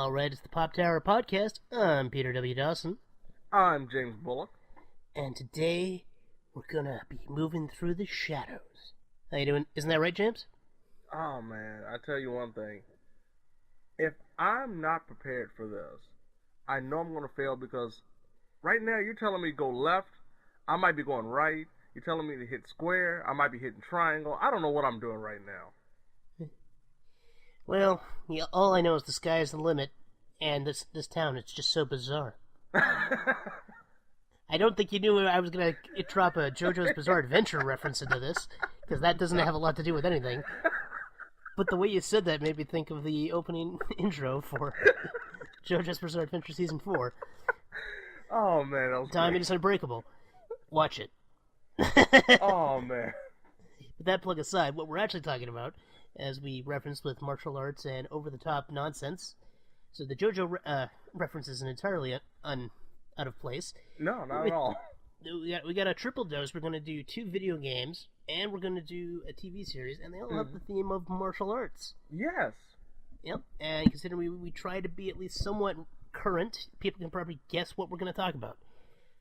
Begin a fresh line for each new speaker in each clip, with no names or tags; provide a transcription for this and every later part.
Alright, it's the Pop Tower Podcast. I'm Peter W. Dawson.
I'm James Bullock.
And today, we're gonna be moving through the shadows. How you doing? Isn't that right, James?
Oh, man, I tell you one thing. If I'm not prepared for this, I know I'm going to fail because right now you're telling me to go left, I might be going right. You're telling me to hit square, I might be hitting triangle. I don't know what I'm doing right now.
Well, yeah, all I know is the sky is the limit, and this town, it's just so bizarre. I don't think you knew I was going to drop a JoJo's Bizarre Adventure reference into this, because that doesn't have a lot to do with anything. But the way you said that made me think of the opening intro for JoJo's Bizarre Adventure Season 4.
Oh, man, that was
Diamond is Unbreakable. Watch it.
Oh, man.
But that plug aside, what we're actually talking about, as we referenced with martial arts and over-the-top nonsense, so the JoJo reference isn't entirely out of place.
No, not at all.
We got a triple dose. We're going to do 2 video games, and we're going to do a TV series, and they all have the theme of martial arts.
Yes.
Yep, and considering we try to be at least somewhat current, people can probably guess what we're going to talk about.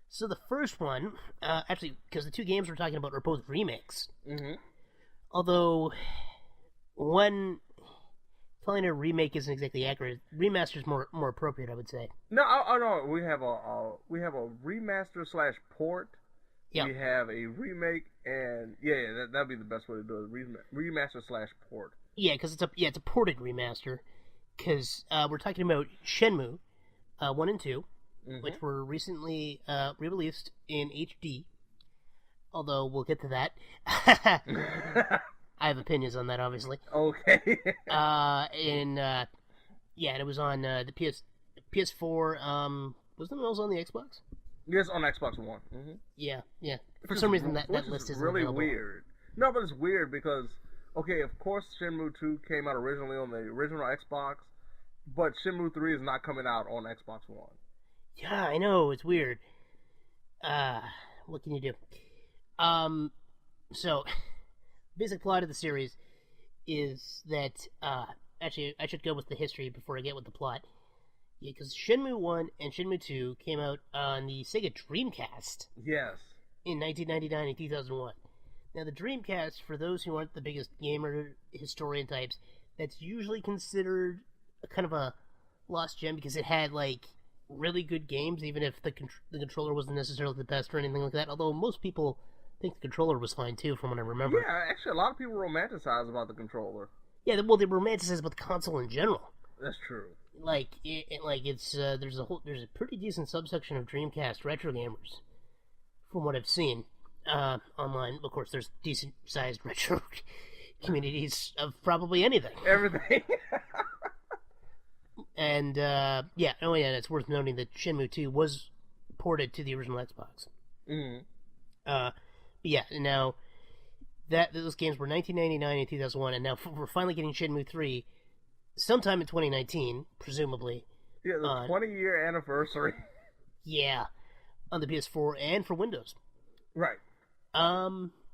So the first one, actually, because the 2 games we're talking about are both remakes.
Mm-hmm.
Although, one, calling it a remake isn't exactly accurate. Remaster is more appropriate, I would say.
No, no, we have a remaster / port.
Yeah.
We have a remake, and that'd be the best way to do it. Remaster / port.
Yeah, because it's a ported remaster. Because we're talking about Shenmue 1 and 2, which were recently re-released in HD. Although we'll get to that. I have opinions on that, obviously.
Okay.
And it was on the PS4. Wasn't it also on the Xbox?
Yes, on Xbox One. Mm-hmm.
Yeah. For some reason, that list isn't
really
available.
Weird. No, but it's weird because, okay, of course Shenmue 2 came out originally on the original Xbox, but Shenmue 3 is not coming out on Xbox One.
Yeah, I know. It's weird. What can you do? So, basic plot of the series is that, actually, I should go with the history before I get with the plot. Yeah, because Shenmue 1 and Shenmue 2 came out on the Sega Dreamcast.
Yes.
In 1999 and 2001. Now, the Dreamcast, for those who aren't the biggest gamer historian types, that's usually considered a kind of a lost gem because it had, like, really good games, even if the controller wasn't necessarily the best or anything like that. Although most people think the controller was fine too, from what I remember.
Yeah, actually, a lot of people romanticize about the controller.
Yeah, well, they romanticize about the console in general.
That's true.
It's there's a pretty decent subsection of Dreamcast retro gamers, from what I've seen online. Of course, there's decent sized retro communities of probably anything.
Everything.
And it's worth noting that Shenmue 2 was ported to the original Xbox. Now those games were 1999 and 2001, and now we're finally getting Shenmue 3 sometime in 2019, presumably.
Yeah, the 20-year anniversary.
Yeah, on the PS4 and for Windows.
Right.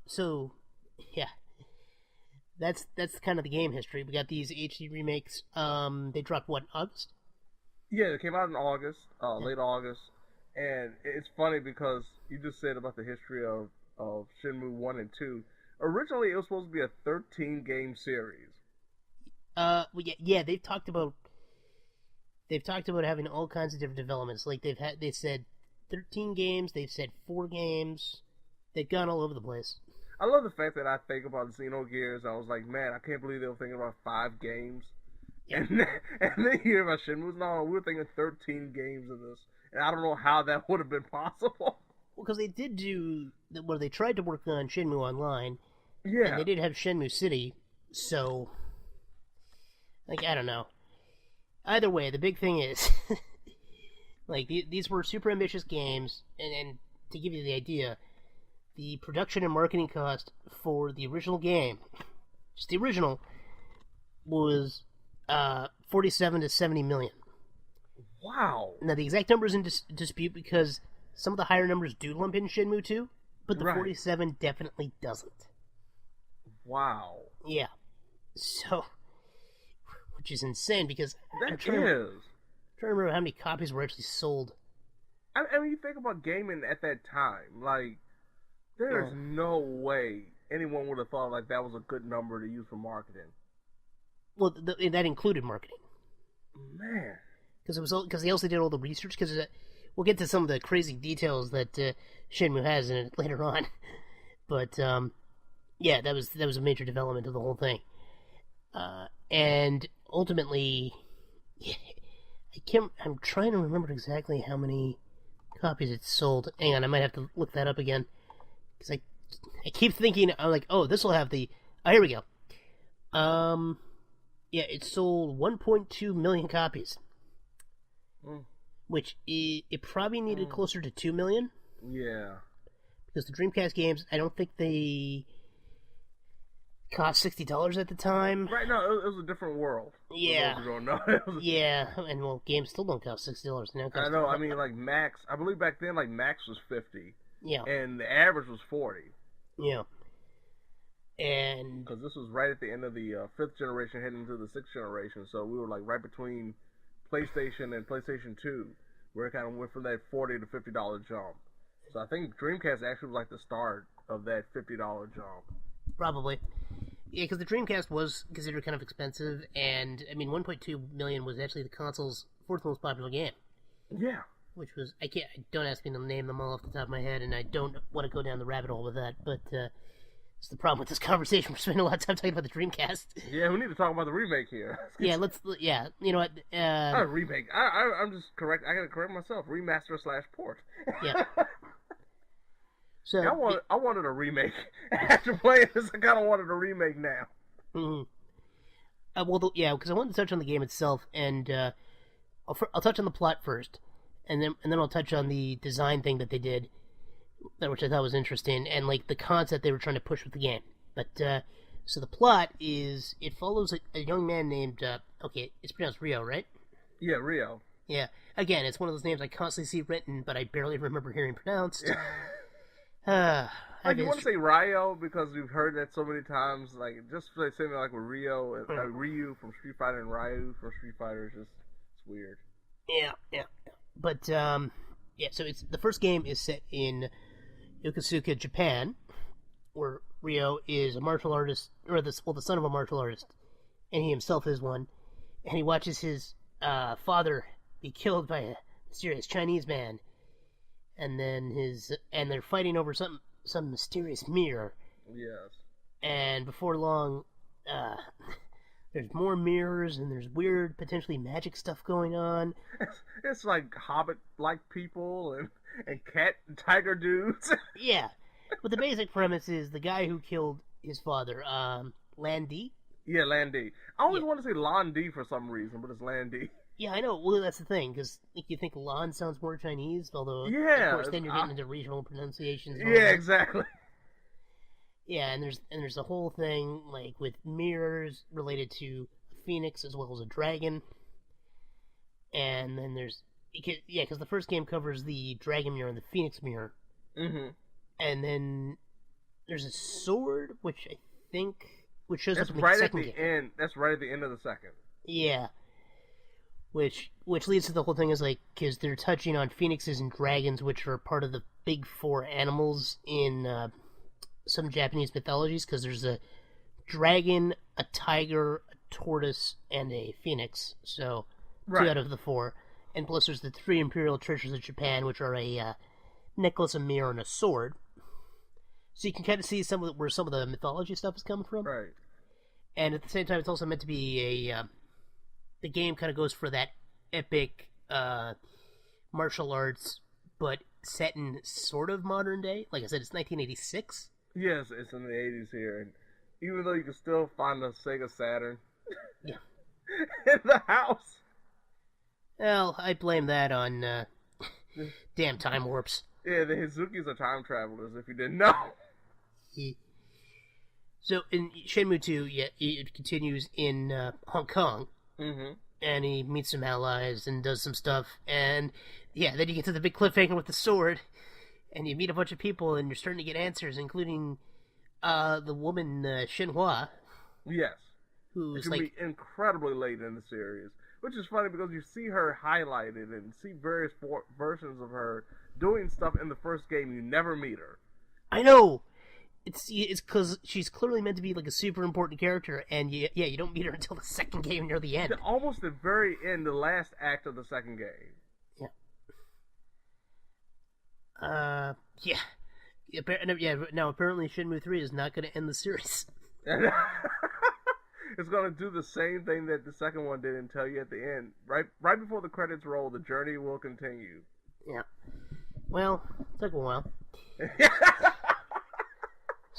So, yeah. That's kind of the game history. We got these HD remakes. They dropped, what, August?
Yeah, it came out in August, late August. And it's funny because you just said about the history of Shenmue 1 and 2. Originally, it was supposed to be a 13-game series.
They've talked about having all kinds of different developments. Like they said 13 games, they've said 4 games. They've gone all over the place.
I love the fact that I think about Xenogears. I was like, man, I can't believe they were thinking about 5 games. Yeah. And then you hear about Shenmue. No, we were thinking 13 games of this. And I don't know how that would have been possible.
Well, because they did they tried to work on Shenmue Online.
Yeah.
And they did have Shenmue City. So, I don't know. Either way, the big thing is, these were super ambitious games. And to give you the idea, the production and marketing cost for the original game, just the original, was 47 to 70 million.
Wow.
Now, the exact number is in dispute because some of the higher numbers do lump in Shenmue 2, but the 47 definitely doesn't.
Wow.
Yeah. So, which is insane because
that is.
trying to remember how many copies were actually sold.
I mean, you think about gaming at that time, like, there's no way anyone would have thought like that was a good number to use for marketing.
Well, that included marketing.
Man,
because they also did all the research. Because we'll get to some of the crazy details that Shenmue has in it later on. But yeah, that was a major development of the whole thing. And ultimately, I'm trying to remember exactly how many copies it sold. Hang on, I might have to look that up again. Because I keep thinking, I'm like, oh, this will have the... Oh, here we go. Yeah, it sold 1.2 million copies. Which, it probably needed closer to 2 million.
Yeah.
Because the Dreamcast games, I don't think they cost $60 at the time.
Right, no, it was a different world.
Yeah.
For those who don't know.
Yeah, and well, games still don't cost $60 now.
I know, I mean, like, max, I believe back then, like, max was 50.
Yeah.
And the average was 40.
Yeah. And...
Because this was right at the end of the 5th generation heading into the 6th generation, so we were, like, right between PlayStation and PlayStation 2, where it kind of went from that $40 to $50 jump. So I think Dreamcast actually was, like, the start of that $50 jump.
Probably. Yeah, because the Dreamcast was considered kind of expensive, and, I mean, 1.2 million was actually the console's 4th most popular game.
Yeah.
Which was, don't ask me to name them all off the top of my head, and I don't want to go down the rabbit hole with that, but, it's the problem with this conversation. We're spending a lot of time talking about the Dreamcast.
Yeah, we need to talk about the remake here.
You know what,
not a remake. I'm just correct, I gotta correct myself. Remaster/port. Yeah.
So
I wanted a remake. After playing this, I kind of wanted a remake now.
Mm-hmm. Because I wanted to touch on the game itself, and I'll touch on the plot first, and then I'll touch on the design thing that they did, which I thought was interesting, and like the concept they were trying to push with the game. But so the plot is it follows a young man named it's pronounced Rio, right?
Yeah, Rio.
Yeah. Again, it's one of those names I constantly see written, but I barely remember hearing pronounced.
Like, you want to say Ryo because we've heard that so many times. Like, just like saying like with Rio, Ryu from Street Fighter and Ryu from Street Fighter is just it's weird.
Yeah. But so it's the first game is set in Yokosuka, Japan, where Rio is a martial artist, or the son of a martial artist, and he himself is one, and he watches his father be killed by a mysterious Chinese man. And then they're fighting over some mysterious mirror.
Yes.
And before long, there's more mirrors and there's weird, potentially magic stuff going on.
It's like Hobbit-like people and cat and tiger dudes.
Yeah, but the basic premise is the guy who killed his father, Lan Di.
Yeah, Lan Di. I always want to say Lan Di for some reason, but it's Lan Di.
Yeah, I know. Well, that's the thing, because you think Lan sounds more Chinese, although, of course, then you're getting into regional pronunciations.
Yeah, exactly.
Yeah, and there's the whole thing, like, with mirrors related to a phoenix as well as a dragon. And then because the first game covers the dragon mirror and the phoenix mirror. Mm-hmm. And then there's a sword, which shows up in the second game.
End. That's right at the end of the second.
Yeah. Which leads to the whole thing is like, because they're touching on phoenixes and dragons, which are part of the big four animals in some Japanese mythologies, because there's a dragon, a tiger, a tortoise, and a phoenix. So,
right.
2 out of the 4. And plus there's the 3 imperial treasures of Japan, which are a necklace, a mirror, and a sword. So you can kind of see where some of the mythology stuff is coming from.
Right.
And at the same time, it's also meant to be the game kind of goes for that epic martial arts, but set in sort of modern day. Like I said, it's 1986.
Yes, it's in the 80s here. And even though you can still find the Sega Saturn in the house.
Well, I blame that on damn time warps.
Yeah, the Hizukis are time travelers, if you didn't know.
Yeah. So in Shenmue 2, it continues in Hong Kong. Mm-hmm. And he meets some allies and does some stuff. And, then you get to the big cliffhanger with the sword. And you meet a bunch of people and you're starting to get answers, including the woman, Shenhua.
Yes.
Who's
be incredibly late in the series. Which is funny because you see her highlighted and see various versions of her doing stuff in the first game. You never meet her.
I know. It's because she's clearly meant to be like a super important character, and you don't meet her until the second game near the end.
Almost the very end, the last act of the second game.
Yeah. Now apparently Shenmue 3 is not going to end the series.
It's going to do the same thing that the second one did and tell you at the end, right before the credits roll, the journey will continue.
Yeah. Well, it took a while.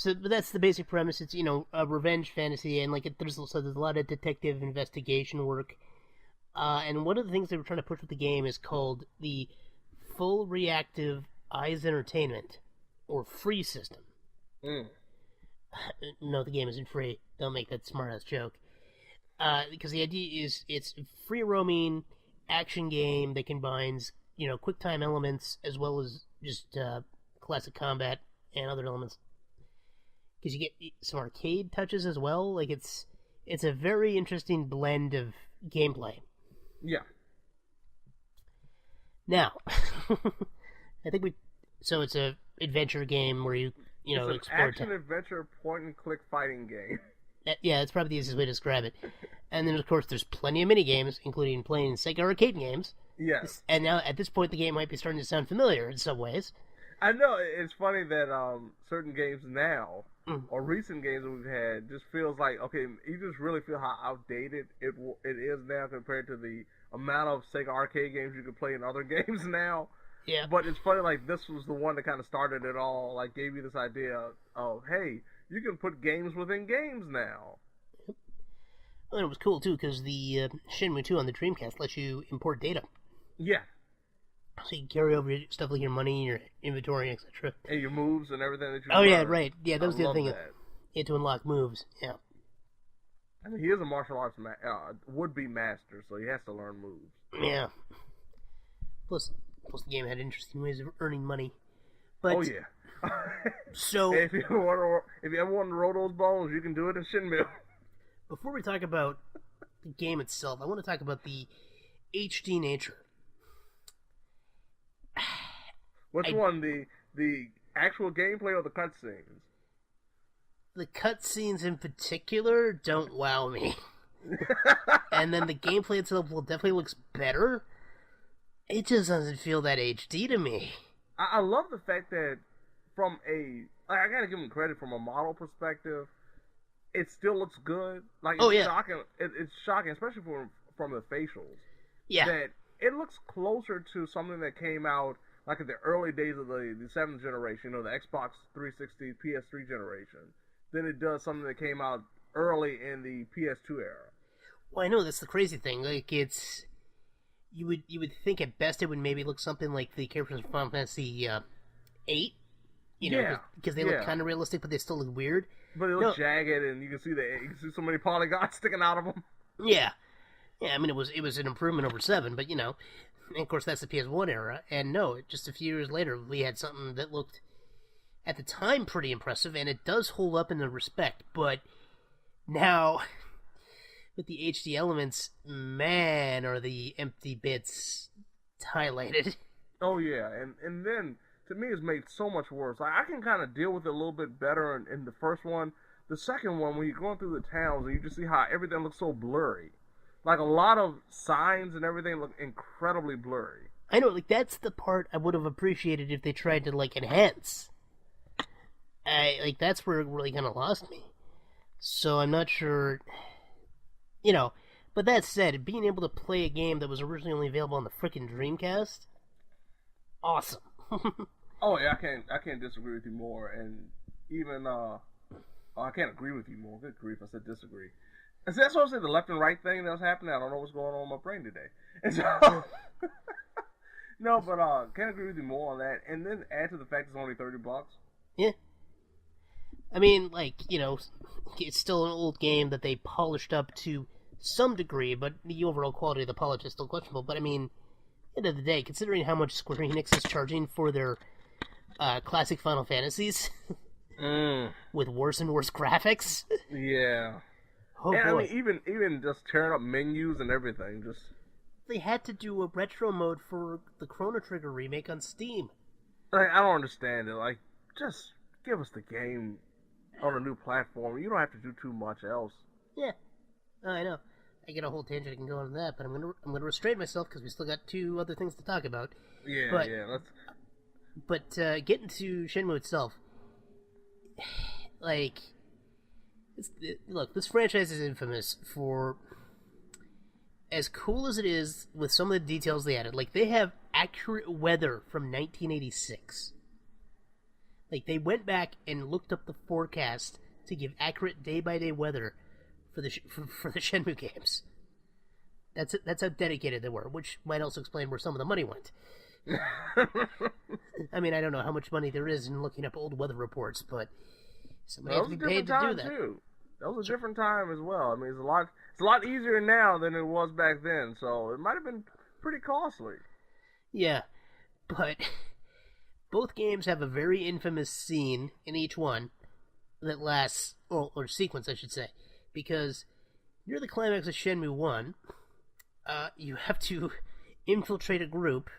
But that's the basic premise. It's, a revenge fantasy, and there's a lot of detective investigation work. And one of the things they were trying to push with the game is called the Full Reactive Eyes Entertainment, or free system. No, the game isn't free. Don't make that smart-ass joke. Because the idea is it's a free-roaming action game that combines, quick-time elements as well as just classic combat and other elements. Because you get some arcade touches as well. It's a very interesting blend of gameplay.
Yeah.
Now, I think so it's a adventure game where you
it's an
explore
action-adventure point-and-click fighting game.
Yeah, that's probably the easiest way to describe it. And then, of course, there's plenty of mini-games, including playing Sega arcade games.
Yes.
And now, at this point, the game might be starting to sound familiar in some ways.
I know, it's funny that certain games now, or recent games that we've had, just feels like, okay, you just really feel how outdated it is now compared to the amount of Sega arcade games you can play in other games now.
Yeah.
But it's funny, this was the one that kind of started it all, gave you this idea of, hey, you can put games within games now.
Well, it was cool, too, because the Shenmue 2 on the Dreamcast lets you import data.
Yeah.
So you can carry over stuff like your money, your inventory, etc.
And your moves and everything that you
learn.
Yeah,
right. Yeah, that was the other thing. You had to unlock moves, yeah.
I mean, he is a martial arts would-be master, so he has to learn moves.
Yeah. Plus the game had interesting ways of earning money. But,
oh, yeah.
So...
If you ever want to roll those bones, you can do it in Shenmue.
Before we talk about the game itself, I want to talk about the HD nature.
Which one? The actual gameplay or the cutscenes?
The cutscenes in particular don't wow me. And then the gameplay itself definitely looks better. It just doesn't feel that HD to me.
I love the fact that I gotta give them credit from a model perspective, it still looks good. Shocking. It's shocking, especially from the facials.
Yeah.
That it looks closer to something that came out in the early days of the 7th generation, the Xbox 360, PS3 generation, than it does something that came out early in the PS2 era.
Well, I know, that's the crazy thing. It's... You would think at best it would maybe look something like the characters from Final Fantasy 8, because they look kind of realistic, but they still look weird.
But they look jagged, and you can see so many polygons sticking out of them.
Yeah, I mean it was an improvement over 7, but and of course that's the PS1 era, and just a few years later we had something that looked at the time pretty impressive, and it does hold up in the respect, but now. With the HD elements, man, are the empty bits highlighted.
Oh, yeah, and then, to me, it's made so much worse. I can kind of deal with it a little bit better in the first one. The second one, when you're going through the towns, and you just see how everything looks so blurry. A lot of signs and everything look incredibly blurry.
I know, that's the part I would have appreciated if they tried to, enhance. That's where it really kind of lost me. So I'm not sure... but that said, being able to play a game that was originally only available on the frickin' Dreamcast, awesome.
Oh yeah, I can't disagree with you more, and even I can't agree with you more. Good grief, I said disagree. And so that's what I said, the left and right thing that was happening. I don't know what's going on in my brain today. And so, no, but can't agree with you more on that. And then add to the fact it's only $30.
Yeah. I mean, it's still an old game that they polished up to some degree, but the overall quality of the polish is still questionable. But I mean, at the end of the day, considering how much Square Enix is charging for their classic Final Fantasies, with worse and worse graphics,
yeah,
Oh
And I
boy.
mean, even just tearing up menus and everything, just
They had to do a retro mode for the Chrono Trigger remake on Steam.
like I don't understand it. Like, just give us the game on a new platform. You don't have to do too much else.
Yeah, I know. I get a whole tangent I can go on that, but I'm gonna restrain myself because we still got two other things to talk about.
Yeah,
But
yeah.
getting to Shenmue itself, like, look, this franchise is infamous for, as cool as it is with some of the details they added. Like, they have accurate weather from 1986. Like, they went back and looked up the forecast to give accurate day-by-day weather for the Shenmue games. That's how dedicated they were, which might also explain where some of the money went. I mean, I don't know how much money there is in looking up old weather reports, but somebody has to be paid to do that.
Too. That was a different time as well. I mean, it's a lot easier now than it was back then, so it might have been pretty costly.
Yeah, but both games have a very infamous scene in each one that lasts, or sequence, I should say, because near the climax of Shenmue 1, you have to infiltrate a group,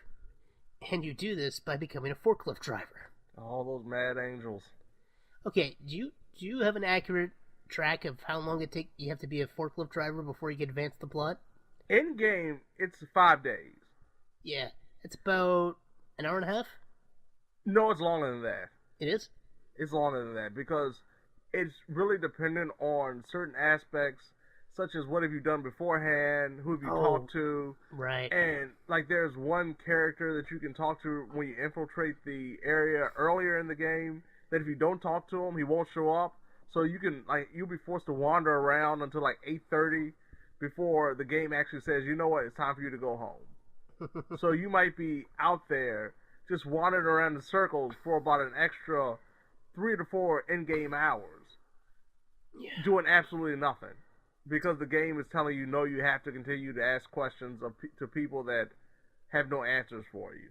and you do this by becoming a forklift driver.
All those mad angels.
Okay, do you have an accurate track of how long you have to be a forklift driver before you can advance the plot?
In game, it's 5 days.
Yeah, it's about an hour and a half.
No, it's longer than that.
It is?
It's longer than that because it's really dependent on certain aspects, such as what have you done beforehand, who have you talked to,
right?
And like, there's one character that you can talk to when you infiltrate the area earlier in the game. That if you don't talk to him, he won't show up. So you'll be forced to wander around until like 8:30 before the game actually says, you know what, it's time for you to go home. So you might be out there just wandering around in circles for about an extra 3 to 4 in-game hours, doing absolutely nothing, because the game is telling you no, you have to continue to ask questions to people that have no answers for you.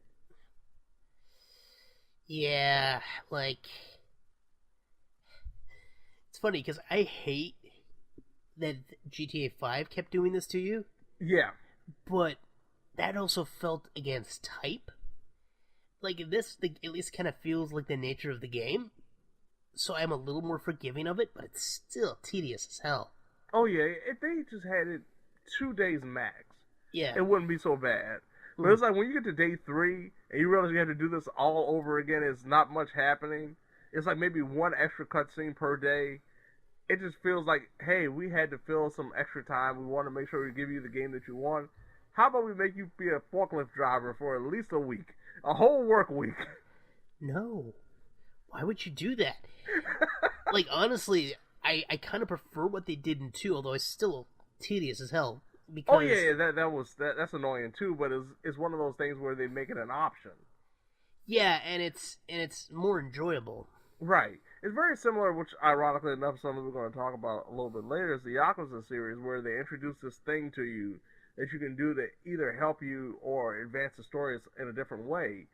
Yeah, like, it's funny because I hate that GTA 5 kept doing this to you.
Yeah.
But that also felt against type. Like, this at least kind of feels like the nature of the game. So I'm a little more forgiving of it, but it's still tedious as hell.
Oh, yeah. If they just had it 2 days max,
yeah,
it wouldn't be so bad. But it's like when you get to day 3 and you realize you have to do this all over again, it's not much happening. It's like maybe one extra cutscene per day. It just feels like, hey, we had to fill some extra time. We want to make sure we give you the game that you want. How about we make you be a forklift driver for at least a week? A whole work week.
No. Why would you do that? Like, honestly, I kind of prefer what they did in 2, although it's still tedious as hell. Because...
Oh yeah, that's annoying too. But it's one of those things where they make it an option.
Yeah, and it's more enjoyable.
Right. It's very similar, which ironically enough, something we're going to talk about a little bit later, is the Yakuza series, where they introduce this thing to you that you can do that either help you or advance the story in a different way.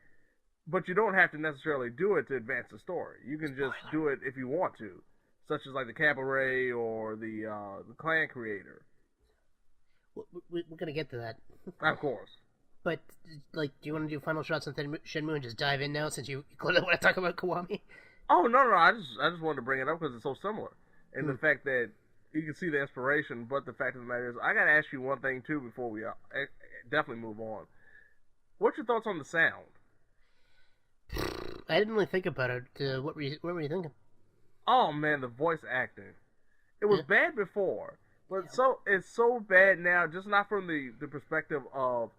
But you don't have to necessarily do it to advance the story. You can just do it if you want to, such as like the cabaret or the clan creator.
We're going to get to that.
Of course.
But, like, do you want to do final shots on Shenmue and just dive in now, since you clearly want to talk about Kiwami?
Oh, no. I just wanted to bring it up because it's so similar. And the fact that you can see the inspiration, but the fact of the matter is, I got to ask you one thing, too, before we definitely move on. What's your thoughts on the sound?
I didn't really think about it. What were you thinking?
Oh, man, the voice acting. It was bad before, but it's so bad now, just not from the perspective of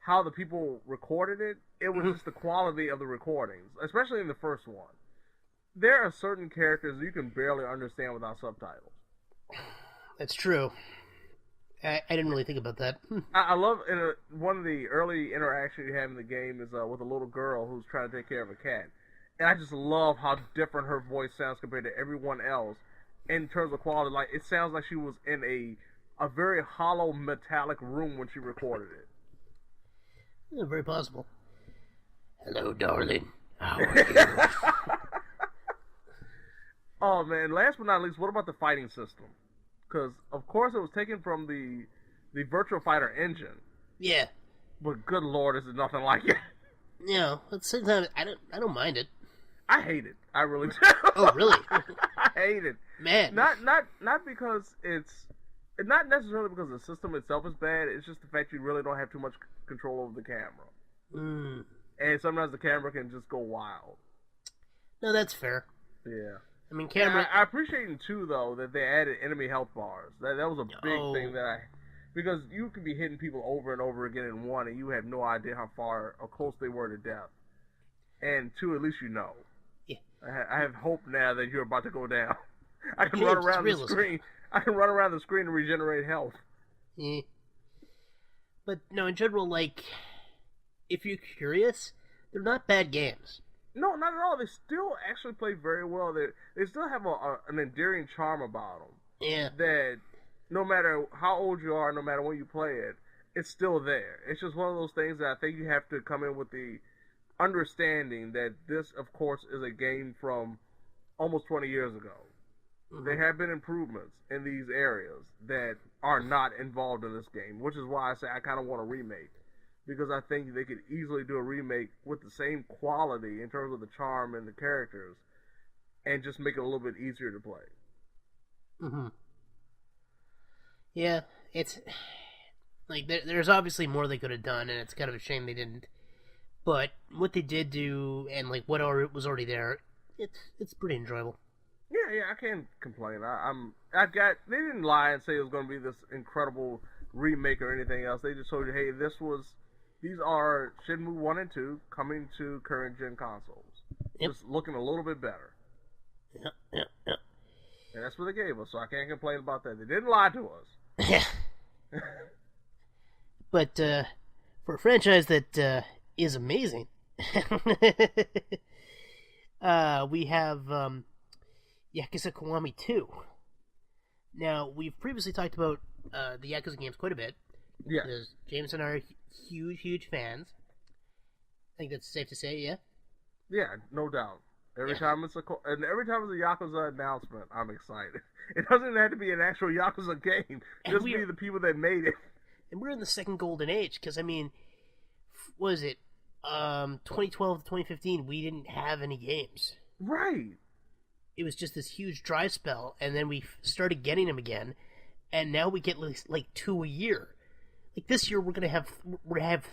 how the people recorded it. It was just the quality of the recordings, especially in the first one. There are certain characters you can barely understand without subtitles.
That's true. I didn't really think about that.
I love one of the early interactions you have in the game is with a little girl who's trying to take care of a cat. And I just love how different her voice sounds compared to everyone else in terms of quality. Like, it sounds like she was in a very hollow metallic room when she recorded it.
Yeah, very possible. Hello, darling. How are you?
Oh, man. Last but not least, what about the fighting system? because of course it was taken from the Virtua Fighter engine.
Yeah.
But good lord, this is nothing like it.
You know, at the same time, I don't mind it.
I hate it. I really do.
Oh, really?
I hate it.
Man.
Not because it's not necessarily because the system itself is bad. It's just the fact you really don't have too much control over the camera.
Mm.
And sometimes the camera can just go wild.
No, that's fair.
Yeah.
I mean, camera.
I appreciate it too, though, that they added enemy health bars. That was a big thing because you could be hitting people over and over again in one, and you have no idea how far or close they were to death. And two, at least you know.
Yeah.
I have hope now that you're about to go down. I can run around the screen. I can run around the screen and regenerate health.
Yeah. But no, in general, like, if you're curious, they're not bad games.
No, not at all. They still actually play very well. They still have an endearing charm about them.
Yeah.
That no matter how old you are, no matter when you play it, it's still there. It's just one of those things that I think you have to come in with the understanding that this, of course, is a game from almost 20 years ago. Mm-hmm. There have been improvements in these areas that are not involved in this game, which is why I say I kind of want a remake. Because I think they could easily do a remake with the same quality in terms of the charm and the characters, and just make it a little bit easier to play.
Mm-hmm. Yeah, it's like there's obviously more they could have done, and it's kind of a shame they didn't. But what they did do, and like what was already there, it's pretty enjoyable.
Yeah, I can't complain. They didn't lie and say it was going to be this incredible remake or anything else. They just told you, hey, these are Shenmue 1 and 2 coming to current gen consoles. Yep. Just looking a little bit better.
Yep.
And that's what they gave us, so I can't complain about that. They didn't lie to us.
Yeah. But for a franchise that is amazing, we have Yakuza Kiwami 2. Now, we've previously talked about the Yakuza games quite a bit.
Yeah.
Because James and I are huge fans. I think that's safe to say, yeah?
Yeah, no doubt. Every time it's a Yakuza announcement, I'm excited. It doesn't have to be an actual Yakuza game. Just be the people that made it.
And we're in the second golden age, because, I mean, what was it? 2012 to 2015, we didn't have any games.
Right.
It was just this huge dry spell, and then we started getting them again, and now we get like 2 a year. Like this year, we're gonna have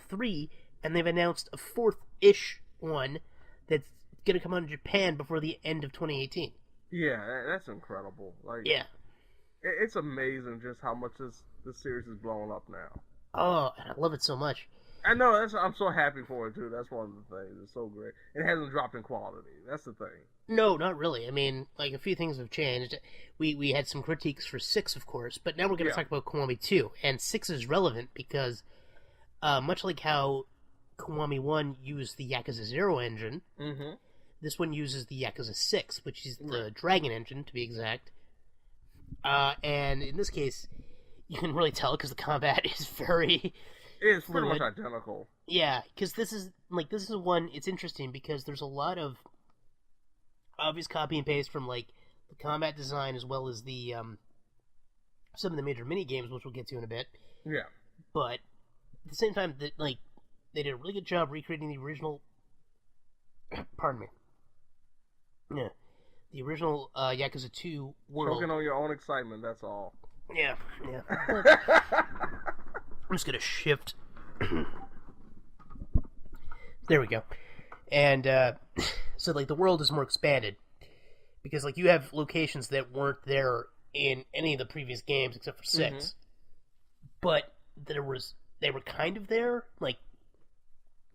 3, and they've announced a 4th-ish one that's gonna come out in Japan before the end of 2018.
Yeah, that's incredible. Like,
yeah,
it's amazing just how much this series is blowing up now.
Oh, and I love it so much.
I know. I'm so happy for it too. That's one of the things. It's so great. It hasn't dropped in quality. That's the thing.
No, not really. I mean, like, a few things have changed. We had some critiques for 6, of course, but now we're going to talk about Kiwami 2. And 6 is relevant because, much like how Kiwami 1 used the Yakuza 0 engine,
mm-hmm.
this one uses the Yakuza 6, which is the Dragon engine, to be exact. And in this case, you can really tell because the combat is very...
It's pretty much identical.
Yeah, because this is one, it's interesting because there's a lot of obvious copy and paste from, like, the combat design as well as the, some of the major mini-games, which we'll get to in a bit.
Yeah.
But at the same time, they did a really good job recreating the original, pardon me. Yeah. The original Yakuza 2 world.
Choking on your own excitement, that's all.
Yeah. I'm just gonna shift. There we go. And so, like, the world is more expanded because, like, you have locations that weren't there in any of the previous games except for 6,
mm-hmm.
but they were kind of there. Like,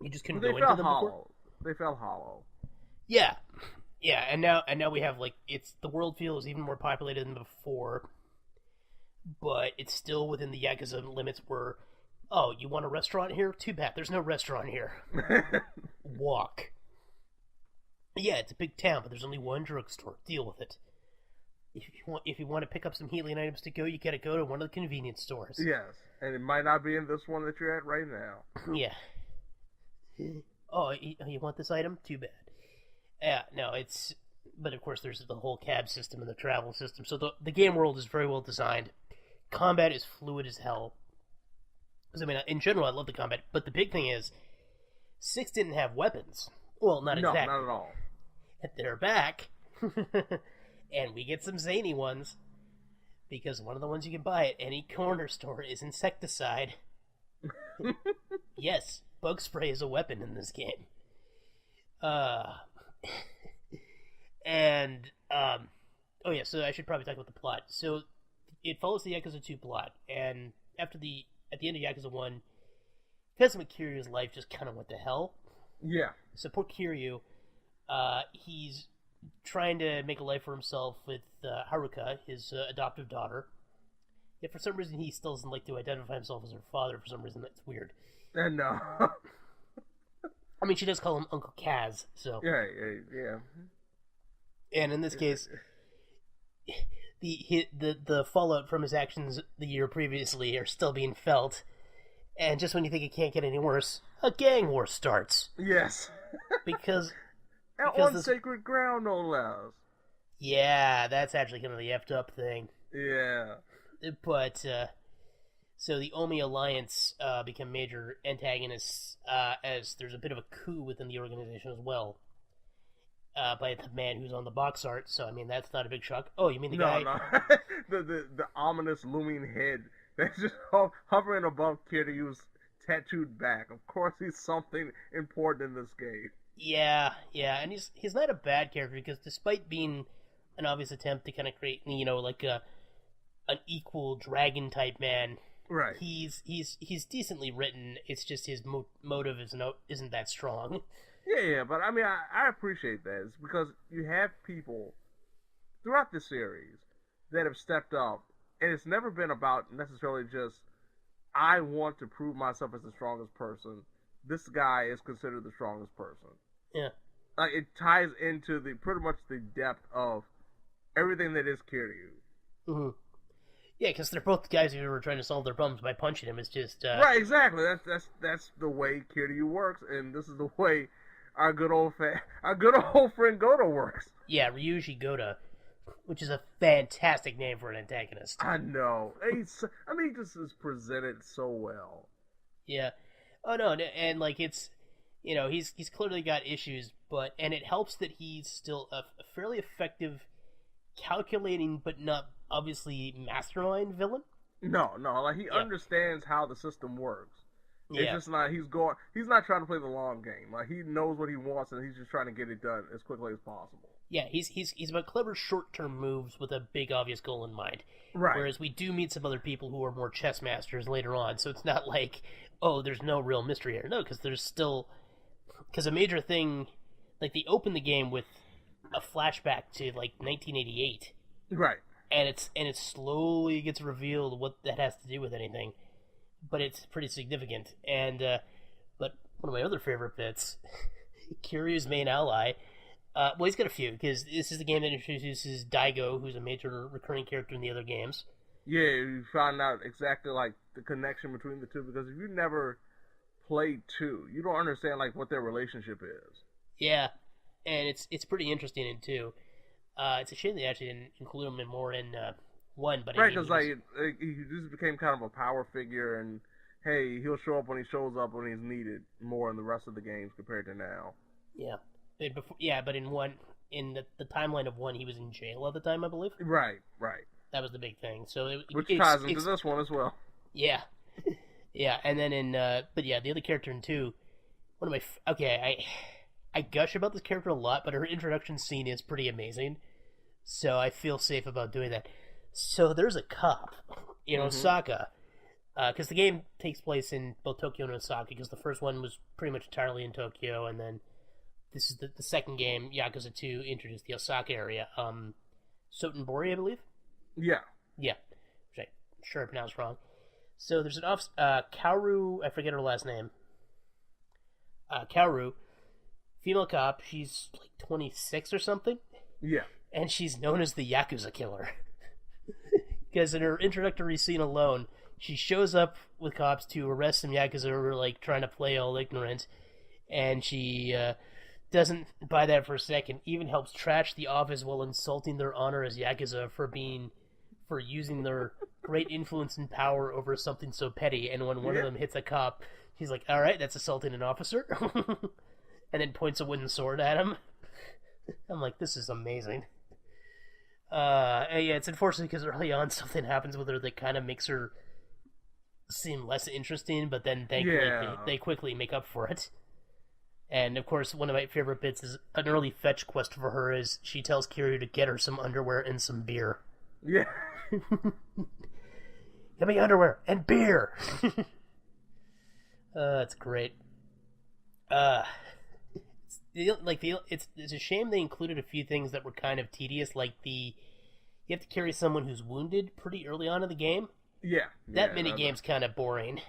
you just couldn't go into them before.
They felt hollow.
Yeah, and now we have, like, the world feels even more populated than before. But it's still within the Yakuza limits where, oh, you want a restaurant here? Too bad, there's no restaurant here. Walk. Yeah, it's a big town, but there's only one drugstore. Deal with it. If you want to pick up some healing items to go, you gotta go to one of the convenience stores.
Yes, and it might not be in this one that you're at right now.
Yeah. Oh, you want this item? Too bad. Yeah, no, it's But of course, there's the whole cab system and the travel system. So the game world is very well designed. Combat is fluid as hell. Because, I mean, in general, I love the combat. But the big thing is, 6 didn't have weapons. Well, not exactly.
No, not at all.
And they're back. And we get some zany ones. Because one of the ones you can buy at any corner store is insecticide. Yes, bug spray is a weapon in this game. Oh yeah, so I should probably talk about the plot. So it follows the Yakuza 2 plot, and at the end of Yakuza 1, Kazuma Kiryu's life just kind of went to hell.
Yeah.
So poor Kiryu, he's trying to make a life for himself with Haruka, his adoptive daughter. Yet for some reason he still doesn't like to identify himself as her father. For some reason that's weird.
No.
I mean, she does call him Uncle Kaz, so...
Yeah.
And in this case, the fallout from his actions the year previously are still being felt. And just when you think it can't get any worse, a gang war starts.
Yes.
Because
on sacred ground, no less.
Yeah, that's actually kind of the effed up thing.
Yeah.
But, so the Omi Alliance become major antagonists as there's a bit of a coup within the organization as well. By the man who's on the box art, so I mean that's not a big shock. Oh, you mean the guy?
No. the ominous looming head that's just hovering above Kiryu's tattooed back. Of course, he's something important in this game.
Yeah, and he's not a bad character because despite being an obvious attempt to kind of create, like an equal dragon type man,
right?
He's decently written. It's just his motive isn't that strong.
Yeah, but I mean, I appreciate that. It's because you have people throughout the series that have stepped up, and it's never been about necessarily just, I want to prove myself as the strongest person. This guy is considered the strongest person.
Yeah.
Like, it ties into pretty much the depth of everything that is Kiryu.
Mm-hmm. Yeah, because they're both guys who were trying to solve their problems by punching him. It's just...
Right, exactly. That's the way Kiryu works, and this is the way our good old friend Goto works.
Yeah, Ryuji Goto, which is a fantastic name for an antagonist.
I know. He just is presented so well.
Yeah. Oh no, and like it's, he's clearly got issues, and it helps that he's still a fairly effective, calculating but not obviously mastermind villain.
No, like he understands how the system works. It's just not he's not trying to play the long game. Like he knows what he wants and he's just trying to get it done as quickly as possible.
Yeah, he's about clever short-term moves with a big obvious goal in mind.
Right.
Whereas we do meet some other people who are more chess masters later on, so it's not like, oh, there's no real mystery here. No, because a major thing, like they open the game with a flashback to like 1988.
Right.
And it slowly gets revealed what that has to do with anything. But it's pretty significant. And but one of my other favorite bits, Kiryu's main ally, well, he's got a few, because this is the game that introduces Daigo, who's a major recurring character in the other games.
Yeah, you found out exactly, like, the connection between the two, because if you never played 2, you don't understand, like, what their relationship is.
Yeah, and it's pretty interesting in 2. It's a shame they actually didn't include him more in 1, but...
Right, because, he just became kind of a power figure, and, hey, he'll show up when he shows up when he's needed more in the rest of the games compared to now.
Yeah. But in 1, in the timeline of 1, he was in jail at the time, I believe.
Right.
That was the big thing. So
which ties into this one as well.
Yeah, yeah, and then the other character in 2, one of my I gush about this character a lot, but her introduction scene is pretty amazing, so I feel safe about doing that. So there's a cop in Osaka, because the game takes place in both Tokyo and Osaka, because the first one was pretty much entirely in Tokyo, and then this is the second game, Yakuza 2, introduced the Osaka area. Sotenbori, I believe?
Yeah.
Yeah, which I'm sure I pronounced wrong. So there's an Kaoru, I forget her last name. Kaoru, female cop, she's like 26 or something.
Yeah.
And she's known as the Yakuza Killer. Because in her introductory scene alone, she shows up with cops to arrest some Yakuza who are like trying to play all ignorant. And she doesn't buy that for a second. Even helps trash the office while insulting their honor as Yakuza for using their great influence and power over something so petty. And when one of them hits a cop, he's like, "All right, that's assaulting an officer," and then points a wooden sword at him. I'm like, this is amazing. And yeah, it's unfortunate because early on something happens with her that kind of makes her seem less interesting, but then thankfully they quickly make up for it. And of course, one of my favorite bits is an early fetch quest for her is she tells Kiryu to get her some underwear and some beer.
Yeah.
Get me underwear and beer. It's great. It's a shame they included a few things that were kind of tedious, like you have to carry someone who's wounded pretty early on in the game.
Yeah.
That minigame's kind of boring.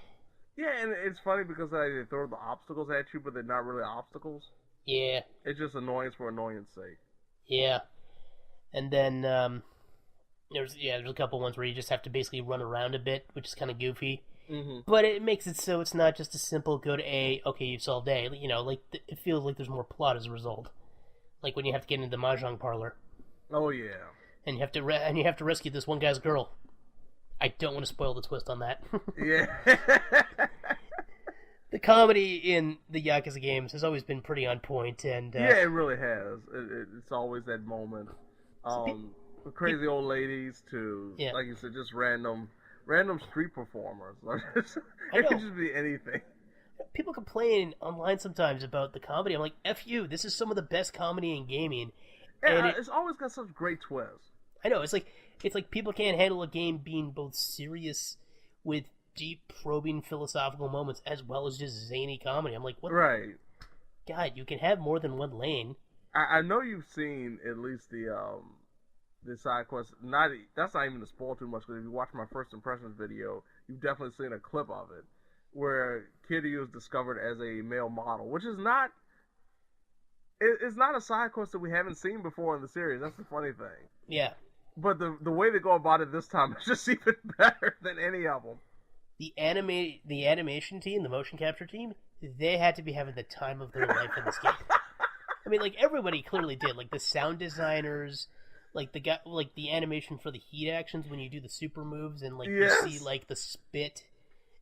Yeah, and it's funny because they throw the obstacles at you, but they're not really obstacles.
Yeah.
It's just annoyance for annoyance sake.
Yeah. And then there's a couple ones where you just have to basically run around a bit, which is kind of goofy.
Mm-hmm.
But it makes it so it's not just a simple go to A, okay, you've solved A. You know, like it feels like there's more plot as a result. Like when you have to get into the mahjong parlor.
Oh yeah.
And you have to rescue this one guy's girl. I don't want to spoil the twist on that.
Yeah.
The comedy in the Yakuza games has always been pretty on point, and
yeah, it really has. It's always that moment. Crazy old ladies to, like you said, just random street performers. It could just be anything.
People complain online sometimes about the comedy. I'm like, F you, this is some of the best comedy in gaming.
Yeah, and it's always got such great twists.
I know, it's like people can't handle a game being both serious with deep, probing philosophical moments as well as just zany comedy. I'm like, what?
Right.
God, you can have more than one lane.
I know you've seen at least the side quest. That's not even to spoil too much, because if you watch my first impressions video, you've definitely seen a clip of it where Kiryu is discovered as a male model, which is not. It's not a side quest that we haven't seen before in the series. That's the funny thing.
Yeah.
But the way they go about it this time is just even better than any of them.
The animation team, the motion capture team, they had to be having the time of their life in this game. I mean, like everybody clearly did. Like the sound designers, like the animation for the heat actions when you do the super moves, and like you see like the spit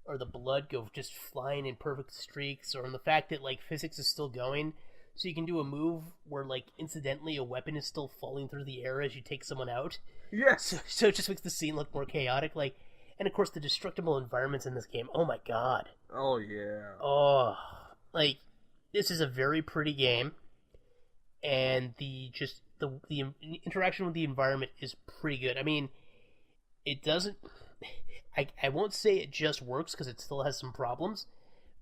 or the blood go just flying in perfect streaks, or in the fact that like physics is still going. So you can do a move where, like, incidentally, a weapon is still falling through the air as you take someone out.
Yes.
So it just makes the scene look more chaotic. Like, and of course, the destructible environments in this game. Oh my god.
Oh yeah.
Oh, like this is a very pretty game, and the interaction with the environment is pretty good. I mean, it doesn't. I won't say it just works because it still has some problems.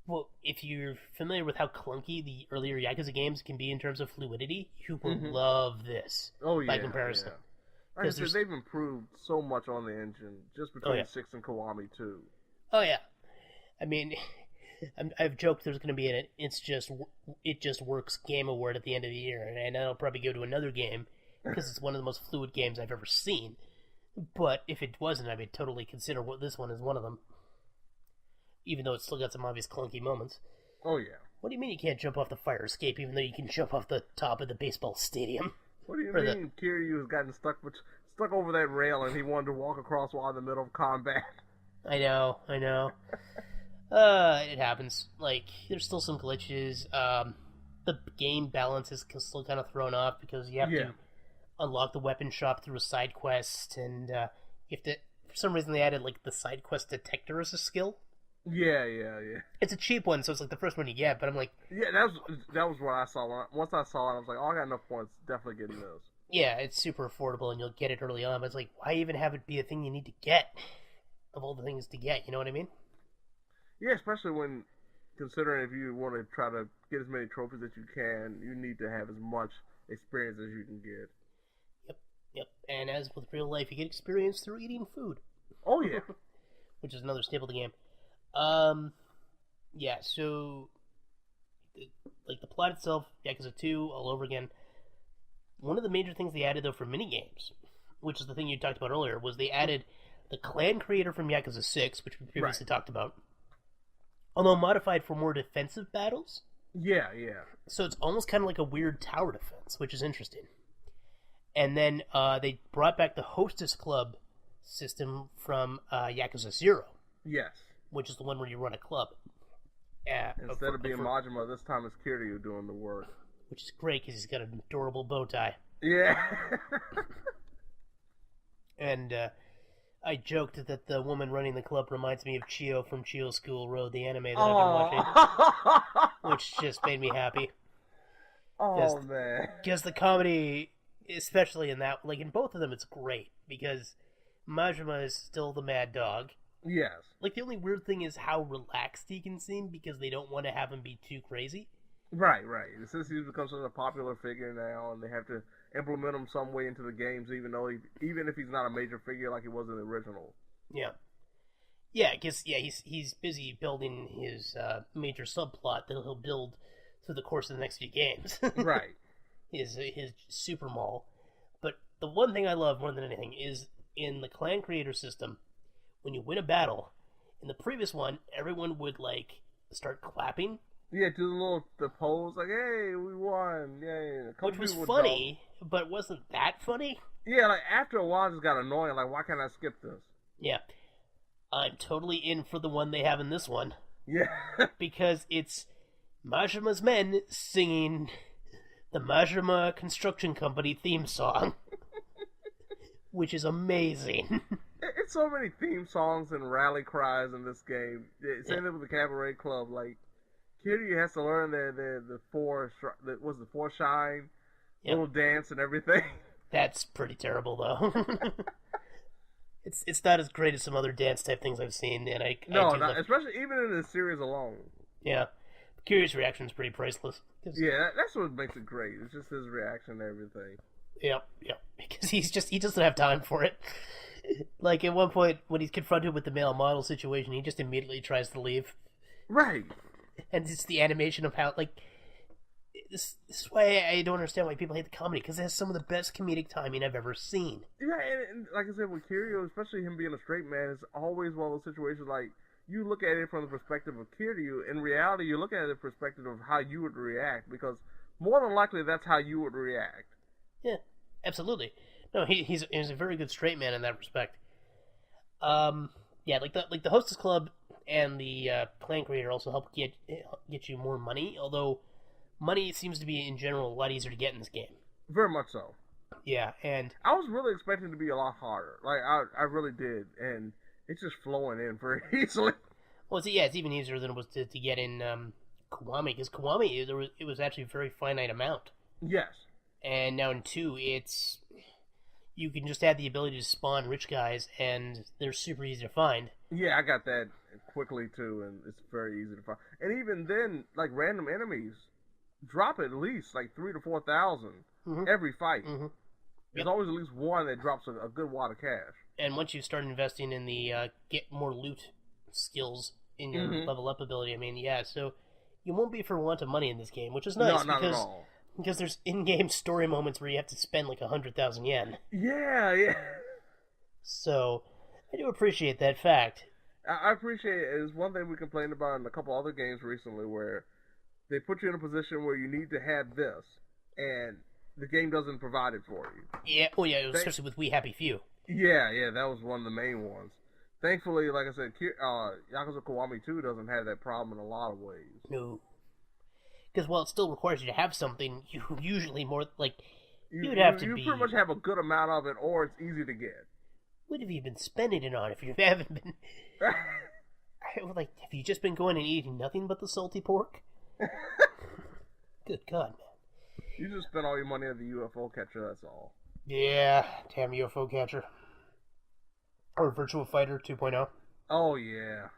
Well, if you're familiar with how clunky the earlier Yakuza games can be in terms of fluidity, you will love this. By comparison.
Yeah. Like I said, they've improved so much on the engine just between 6 and Kiwami 2.
Oh yeah, I mean, I've joked there's going to be an it just works game award at the end of the year, and that'll probably go to another game because it's one of the most fluid games I've ever seen. But if it wasn't, I would totally consider this one as one of them. Even though it's still got some obvious clunky moments.
Oh, yeah.
What do you mean you can't jump off the fire escape even though you can jump off the top of the baseball stadium?
What do you mean Kiryu has gotten stuck over that rail and he wanted to walk across while in the middle of combat?
I know. It happens. Like, there's still some glitches. The game balance is still kind of thrown off because you have to unlock the weapon shop through a side quest, and you have to... For some reason they added, like, the side quest detector as a skill.
Yeah.
It's a cheap one, so it's like the first one you get, but I'm like...
Yeah, that was what I saw. Once I saw it, I was like, oh, I got enough points. Definitely getting those.
Yeah, it's super affordable, and you'll get it early on, but it's like, why even have it be a thing you need to get? Of all the things to get, you know what I mean?
Yeah, especially when, considering if you want to try to get as many trophies as you can, you need to have as much experience as you can get.
Yep. And as with real life, you get experience through eating food.
Oh, yeah.
Which is another staple of the game. Yeah, so, like, the plot itself, Yakuza 2, all over again. One of the major things they added, though, for minigames, which is the thing you talked about earlier, was they added the clan creator from Yakuza 6, which we previously talked about, although modified for more defensive battles.
Yeah, yeah.
So it's almost kind of like a weird tower defense, which is interesting. And then they brought back the Hostess Club system from Yakuza 0,
Yes.
which is the one where you run a club.
Instead of being Majima, this time it's Kiryu doing the work.
Which is great because he's got an adorable bow tie.
Yeah.
And I joked that the woman running the club reminds me of Chio from Chio School Road, the anime that I've been watching. Which just made me happy.
Oh, man.
Because the comedy, especially in that, like in both of them, it's great. Because Majima is still the mad dog.
Yes.
Like, the only weird thing is how relaxed he can seem because they don't want to have him be too crazy.
Right. Since he's become such a popular figure now, and they have to implement him some way into the games, even if he's not a major figure like he was in the original.
Yeah, because he's busy building his major subplot that he'll build through the course of the next few games.
Right.
His super mall. But the one thing I love more than anything is in the clan creator system, when you win a battle, in the previous one, everyone would like start clapping.
Yeah, do the pose, like, hey, we won, yay.
Which was funny, but wasn't that funny?
Yeah, like, after a while, it just got annoying, like, why can't I skip this?
Yeah. I'm totally in for the one they have in this one.
Yeah.
Because it's Majima's men singing the Majima Construction Company theme song. Which is amazing.
It's so many theme songs and rally cries in this game. Same thing with the Cabaret Club, like, Kiryu has to learn the four shine, little dance and everything.
That's pretty terrible, though. It's not as great as some other dance type things I've seen, and
especially even in the series alone.
Yeah, Kiryu's reaction is pretty priceless.
Yeah, that's what makes it great. It's just his reaction to everything.
Yep, because he doesn't have time for it. Like at one point when he's confronted with the male model situation, he just immediately tries to leave.
Right.
And it's the animation of how, like, this is why I don't understand why people hate the comedy, because it has some of the best comedic timing I've ever seen.
Yeah, and like I said, with Kiryu, especially him being a straight man, it's always one of those situations, like, you look at it from the perspective of Kiryu, in reality, you look at it from the perspective of how you would react, because more than likely, that's how you would react.
Yeah, absolutely. No, he's a very good straight man in that respect. Yeah, like the Hostess Club and the clan creator also help get you more money, although money seems to be in general a lot easier to get in this game.
Very much so.
Yeah, and
I was really expecting it to be a lot harder. Like I really did, and it's just flowing in very easily.
Well, it's even easier than it was to get in Kiwami, because Kiwami it was actually a very finite amount.
Yes. And
now in 2, you can just add the ability to spawn rich guys, and they're super easy to find. Yeah, I got that quickly, too, and it's very easy to find. And even then, like, random enemies drop at least, like, 3,000 to 4,000 every fight. Mm-hmm. There's always at least one that drops a good wad of cash. And once you start investing in the get more loot skills in your level up ability, I mean, so you won't be for want of money in this game, which is nice. No, not at all. Because there's in-game story moments where you have to spend like 100,000 yen. Yeah. So, I do appreciate that fact. I appreciate it. It's one thing we complained about in a couple other games recently where they put you in a position where you need to have this, and the game doesn't provide it for you. Yeah, especially with We Happy Few. Yeah, that was one of the main ones. Thankfully, like I said, Yakuza Kiwami 2 doesn't have that problem in a lot of ways. No. Because while it still requires you to have something, you usually more, like, you'd have to be... You pretty much have a good amount of it, or it's easy to get. What have you been spending it on if you haven't been... like, have you just been going and eating nothing but the salty pork? Good God, man. You just spent all your money on the UFO catcher, that's all. Yeah, damn UFO catcher. Or Virtua Fighter 2.0. Oh, yeah.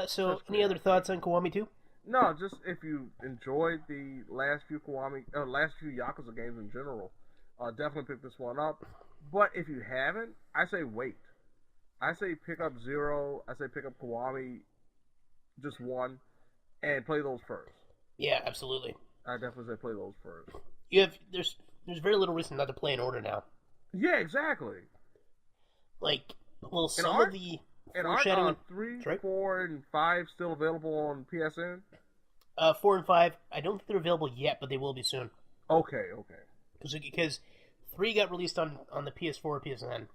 So any other thoughts on Kiwami 2? No, just if you enjoyed the last few Yakuza games in general, definitely pick this one up. But if you haven't, I say wait. I say pick up 0, I say pick up Kiwami, just 1, and play those first. Yeah, absolutely. I definitely say play those first. There's very little reason not to play in order now. Yeah, exactly. Like, well, some of the
And aren't 3, 4, and 5 still available on PSN?
4 and 5, I don't think they're available yet, but they will be soon.
Okay.
Because 3 got released on the PS4, PSN.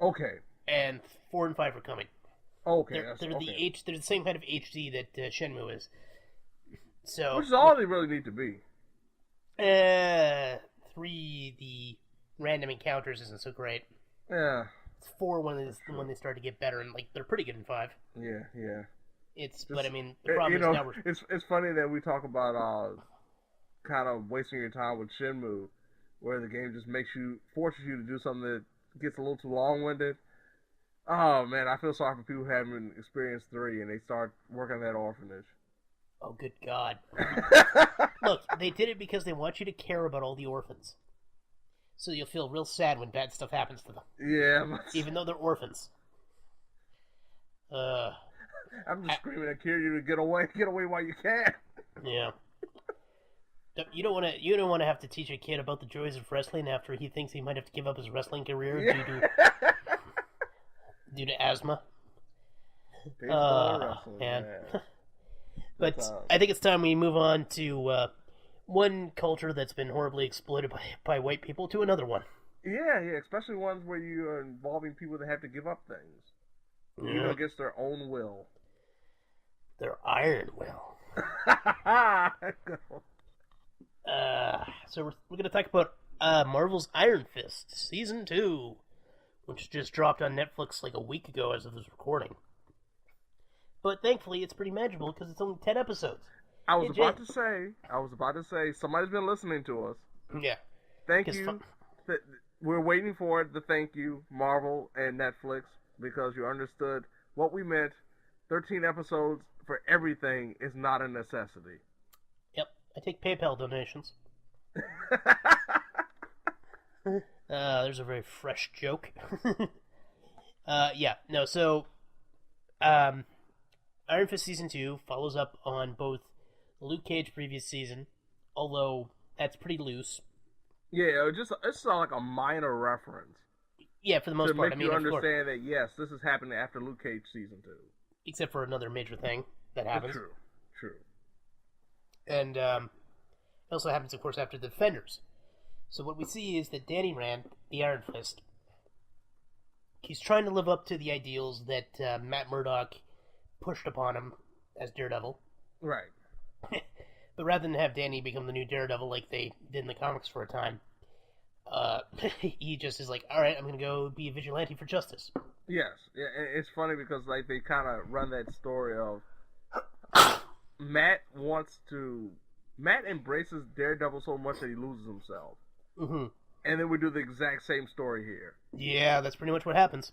Okay.
And 4 and 5 are coming.
Okay.
They're the same kind of HD that Shenmue is. So,
which is all they really need to be.
3, the random encounters isn't so great.
Yeah.
4 when they start to get better, and they're pretty good in 5.
Yeah.
But I mean, the problem is now
it's funny that we talk about kind of wasting your time with Shenmue, where the game just forces you to do something that gets a little too long-winded. Oh man, I feel sorry for people who haven't experienced 3 and they start working at that orphanage.
Oh, good God. Look, they did it because they want you to care about all the orphans. So you'll feel real sad when bad stuff happens to them.
Yeah.
Even though they're orphans.
I'm just screaming at Kiryu to get away while you can. Yeah.
You don't want to have to teach a kid about the joys of wrestling after he thinks he might have to give up his wrestling career due to asthma. Man. But I think it's time we move on to one culture that's been horribly exploited by white people to another one.
Yeah, especially ones where you are involving people that have to give up things. Even against their own will.
Their iron will. So we're going to talk about Marvel's Iron Fist Season 2, which just dropped on Netflix like a week ago as of this recording. But thankfully, it's pretty manageable because it's only 10 episodes.
I was about to say, somebody's been listening to us.
Yeah.
Thank you. We're waiting for the thank you, Marvel and Netflix, because you understood what we meant. 13 episodes for everything is not a necessity.
Yep. I take PayPal donations. There's a very fresh joke. So Iron Fist Season 2 follows up on both Luke Cage previous season, although that's pretty loose.
Yeah, it's like a minor reference.
Yeah, for the most part.
To make you understand that, yes, this is happening after Luke Cage Season 2.
Except for another major thing that happens.
True.
And it also happens, of course, after the Defenders. So what we see is that Danny Rand, the Iron Fist, he's trying to live up to the ideals that Matt Murdock pushed upon him as Daredevil.
Right.
But rather than have Danny become the new Daredevil like they did in the comics for a time, he just is like, all right, I'm going to go be a vigilante for justice.
Yes. Yeah, it's funny because they kind of run that story of Matt embraces Daredevil so much that he loses himself.
Mm-hmm.
And then we do the exact same story here.
Yeah, that's pretty much what happens.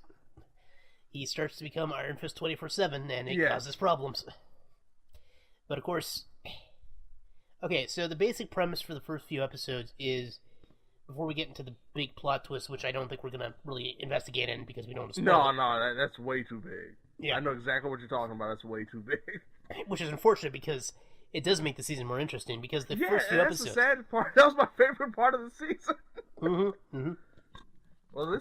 He starts to become Iron Fist 24/7, and it causes problems. But of course... Okay, so the basic premise for the first few episodes is, before we get into the big plot twist, which I don't think we're going to really investigate in because we don't want to spoil
No, that's way too big.
Yeah.
I know exactly what you're talking about. That's way too big.
Which is unfortunate because it does make the season more interesting because the first few episodes...
that's the sad part. That was my favorite part of the season.
Mm-hmm.
Well,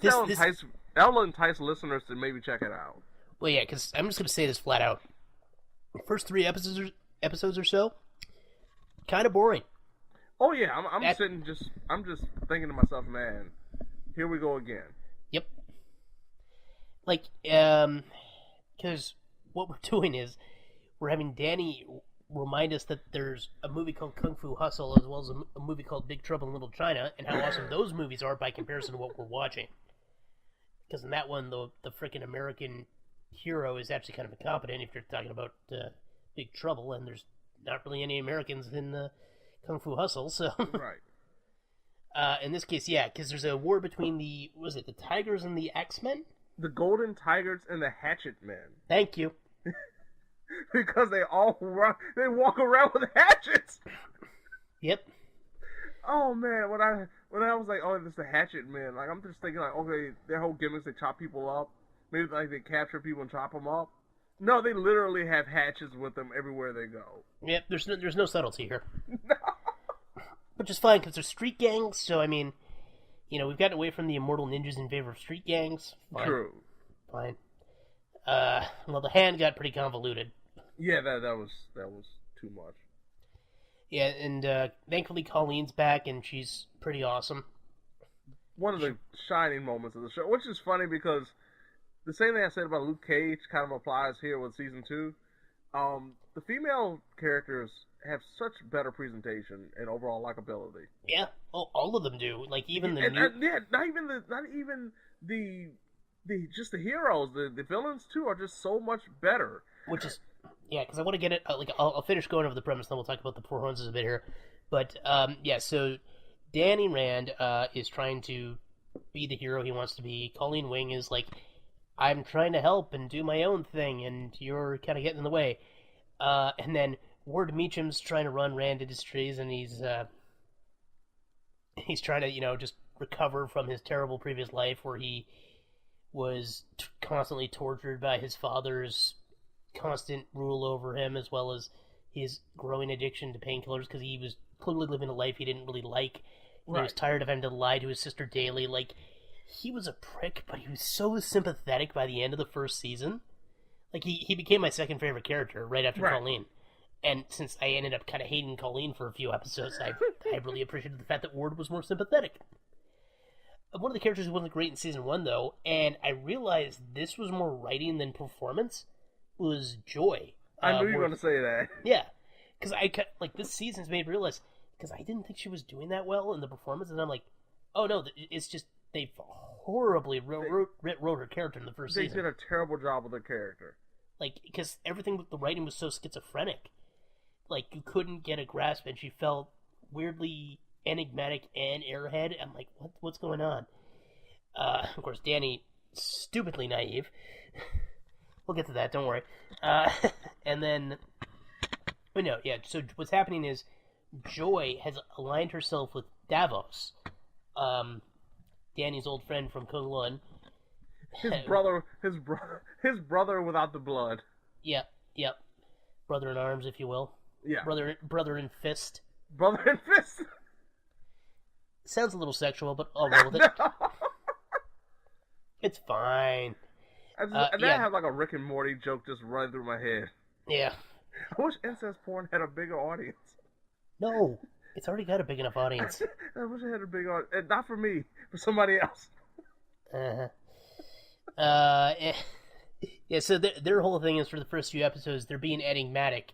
that'll entice listeners to maybe check it out.
Well, yeah, because I'm just going to say this flat out. The first 3 episodes or so, kind of boring.
Oh yeah, I'm just thinking to myself, man, here we go again.
Yep. Because what we're doing is we're having Danny remind us that there's a movie called Kung Fu Hustle as well as a movie called Big Trouble in Little China, and how awesome those movies are by comparison to what we're watching. Because in that one, the freaking American hero is actually kind of incompetent if you're talking about Big Trouble, and there's not really any Americans in Kung Fu Hustle, so...
Right.
In this case, yeah, because there's a war between the Tigers and the X-Men?
The Golden Tigers and the Hatchet Men.
Thank you.
Because they all walk around with hatchets.
Yep.
Oh man, when I was like, oh, this is the Hatchet Men, like I'm just thinking like, okay, their whole gimmicks, they chop people up. Maybe like they capture people and chop them up. No, they literally have hatchets with them everywhere they go.
Yep, there's no subtlety here.
No.
Which is fine, because they're street gangs, so, I mean, we've gotten away from the immortal ninjas in favor of street gangs. Fine.
True.
Fine. Well, the hand got pretty convoluted.
Yeah, that was too much.
Yeah, and thankfully Colleen's back, and she's pretty awesome.
One of the shining moments of the show, which is funny because the same thing I said about Luke Cage kind of applies here with season 2. The female characters have such better presentation and overall likability.
Yeah, all of them do. Like even the
not even the just the heroes, the villains too are just so much better.
Which is because I want to get it. I'll finish going over the premise, then we'll talk about the Poor Horns a bit here. But so Danny Rand is trying to be the hero he wants to be. Colleen Wing is like, I'm trying to help and do my own thing, and you're kind of getting in the way. And then Ward Meacham's trying to run Rand Industries, and he's trying to just recover from his terrible previous life where he was constantly tortured by his father's constant rule over him, as well as his growing addiction to painkillers, because he was clearly living a life he didn't really like. Right. He was tired of having to lie to his sister daily. Like, he was a prick, but he was so sympathetic by the end of the first season. Like, he became my second favorite character right after Colleen. And since I ended up kind of hating Colleen for a few episodes, I really appreciated the fact that Ward was more sympathetic. One of the characters who wasn't great in season 1, though, and I realized this was more writing than performance, was Joy.
I knew you were going to say that.
Yeah, because this season's made me realize, because I didn't think she was doing that well in the performance, and I'm like, oh no, it's just they horribly wrote her character in the first season.
They did a terrible job with her character.
Like, because everything with the writing was so schizophrenic. Like, you couldn't get a grasp, and she felt weirdly enigmatic and airhead. I'm like, what's going on? Of course, Danny, stupidly naive. We'll get to that, don't worry. And then, so what's happening is Joy has aligned herself with Davos, Danny's old friend from Kung Lun.
His brother without the blood.
Yep. Brother in arms, if you will.
Yeah.
Brother in fist.
Brother in fist.
Sounds a little sexual, but I'll roll with it. It's fine.
I have like a Rick and Morty joke just running through my head.
Yeah.
I wish incest porn had a bigger audience.
No, it's already got a big enough audience.
I wish it had a big audience. Not for me, for somebody else.
So their whole thing is for the first few episodes, they're being enigmatic.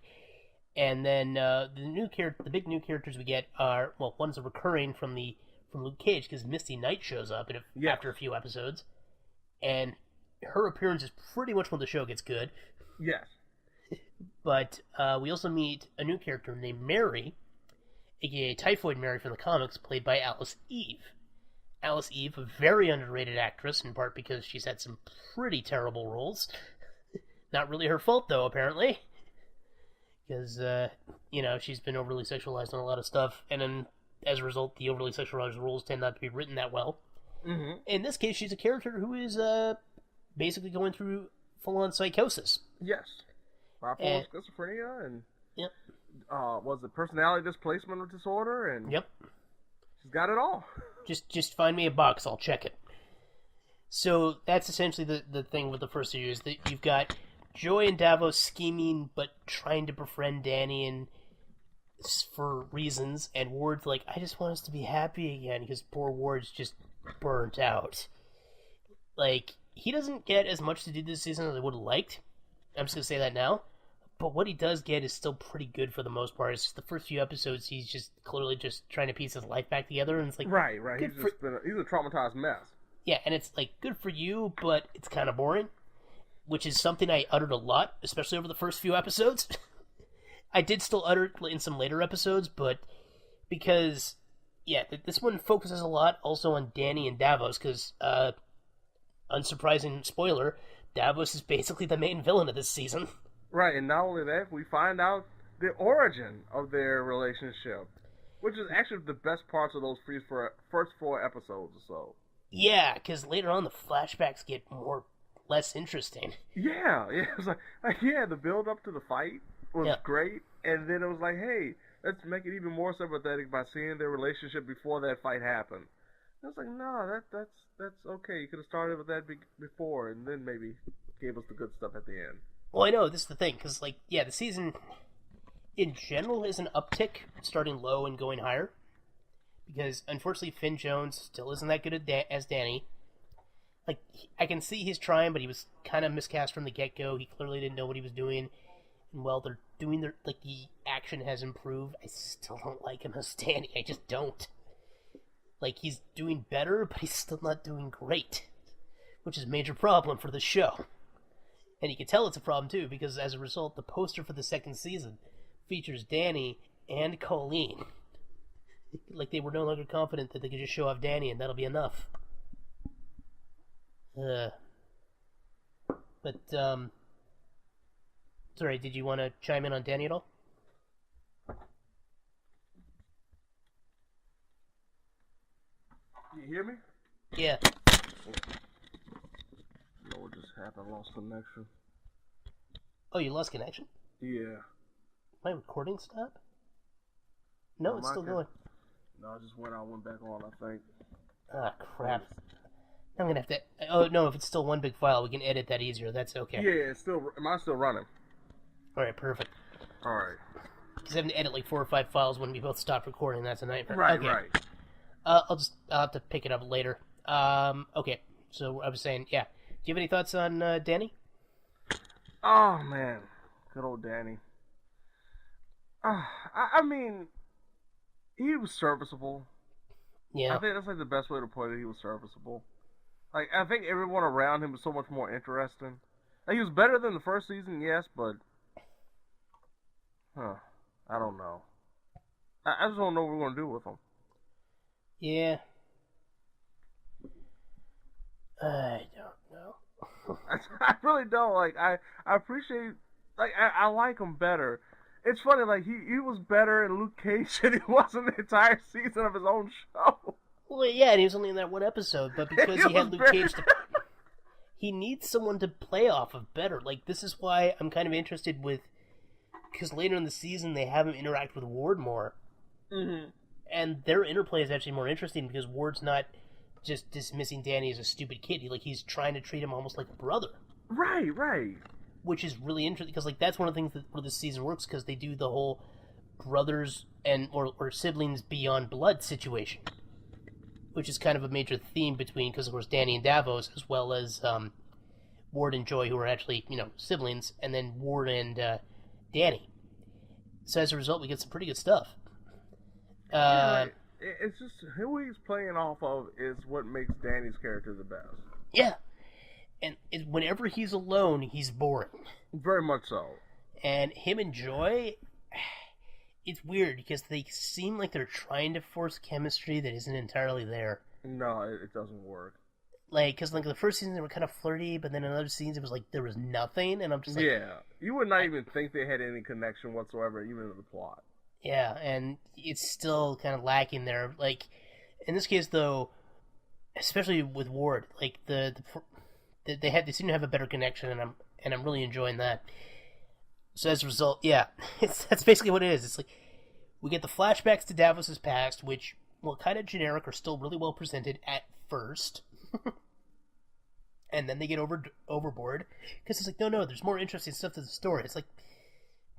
And then the big new characters we get are, well, one's a recurring from Luke Cage, because Misty Knight shows up after a few episodes. And her appearance is pretty much when the show gets good.
Yes.
But we also meet a new character named Mary, aka Typhoid Mary from the comics, played by Alice Eve. Alice Eve, a very underrated actress, in part because she's had some pretty terrible roles. Not really her fault, though, apparently. Because, she's been overly sexualized on a lot of stuff, and then, as a result, the overly sexualized roles tend not to be written that well.
Mm-hmm. In
this case, she's a character who is basically going through full-on psychosis.
Yes. Bipolar schizophrenia, and
yep.
Was it personality displacement disorder, and
yep.
She's got it all.
Just find me a box, I'll check it. So that's essentially the thing with the first series, that you've got Joy and Davos scheming but trying to befriend Danny and for reasons, and Ward's like, I just want us to be happy again, because poor Ward's just burnt out. Like, he doesn't get as much to do this season as I would have liked. I'm just going to say that now. But what he does get is still pretty good for the most part. It's just the first few episodes, he's just clearly just trying to piece his life back together, and it's like...
Right. He's a traumatized mess.
Yeah, and it's like, good for you, but it's kind of boring. Which is something I uttered a lot, especially over the first few episodes. I did still utter it in some later episodes, but because... Yeah, this one focuses a lot also on Danny and Davos, because, unsurprising spoiler, Davos is basically the main villain of this season.
Right, and not only that, we find out the origin of their relationship, which is actually the best parts of those first 4 episodes or so.
Yeah, because later on the flashbacks get less interesting.
Yeah, it was like the build up to the fight was great, and then it was like, hey, let's make it even more sympathetic by seeing their relationship before that fight happened. I was like, no, that's okay. You could have started with that before, and then maybe gave us the good stuff at the end.
Well, I know, this is the thing, because, like, yeah, the season in general is an uptick, starting low and going higher. Because, unfortunately, Finn Jones still isn't that good as Danny. Like, I can see he's trying, but he was kind of miscast from the get-go. He clearly didn't know what he was doing. And while they're doing their, like, the action has improved, I still don't like him as Danny. I just don't. Like, he's doing better, but he's still not doing great. Which is a major problem for the show. And you can tell it's a problem, too, because as a result, the poster for the second season features Danny and Colleen. Like, they were no longer confident that they could just show off Danny and that'll be enough. Sorry, did you want to chime in on Danny at all?
You hear me?
Yeah.
No, what just happened? I lost connection.
Oh, you lost connection?
Yeah.
My recording stopped? No, it's still going.
No, I just went back on, I think.
Ah, crap. I'm gonna have to... Oh, no, if it's still one big file, we can edit that easier. That's okay.
Yeah, it's still... Mine's still running.
Alright, perfect.
Alright.
Because having to edit like 4 or 5 files when we both stop recording, that's a nightmare.
Right,
okay.
right.
I'll have to pick it up later. Okay, so I was saying, yeah. Do you have any thoughts on Danny?
Oh, man. Good old Danny. I mean, he was serviceable.
Yeah.
I think that's like the best way to put it. He was serviceable. Like, I think everyone around him was so much more interesting. Like, he was better than the first season, yes, but... I don't know. I just don't know what we're going to do with him.
Yeah. I don't know.
I really don't. Like, I appreciate... Like, I like him better. It's funny, like, he was better in Luke Cage than he was in the entire season of his own show.
Well, yeah, and he was only in that one episode, but because he had Luke Cage to... He needs someone to play off of better. Like, this is why I'm kind of interested with... Because later in the season, they have him interact with Ward more.
Mm-hmm.
And their interplay is actually more interesting because Ward's not just dismissing Danny as a stupid kid. He's trying to treat him almost like a brother.
Right, right.
Which is really interesting because, like, that's one of the things where this season works because they do the whole brothers or siblings beyond blood situation. Which is kind of a major theme between, because of course Danny and Davos, as well as Ward and Joy, who are actually, siblings, and then Ward and Danny. So as a result, we get some pretty good stuff.
It's just who he's playing off of is what makes Danny's character the best.
Yeah. And whenever he's alone, he's boring.
Very much so.
And him and Joy... It's weird because they seem like they're trying to force chemistry that isn't entirely there.
No, it doesn't work.
Like, because like the first season they were kind of flirty, but then in other scenes it was like there was nothing, and I'm just like...
Yeah, you would not even think they had any connection whatsoever, even in the plot.
Yeah, and it's still kind of lacking there. Like, in this case though, especially with Ward, like they seem to have a better connection, and I'm really enjoying that. So as a result, yeah, that's basically what it is. It's like, we get the flashbacks to Davos' past, which, well, kind of generic, are still really well presented at first. And then they get overboard, because it's like, no, there's more interesting stuff to the story. It's like,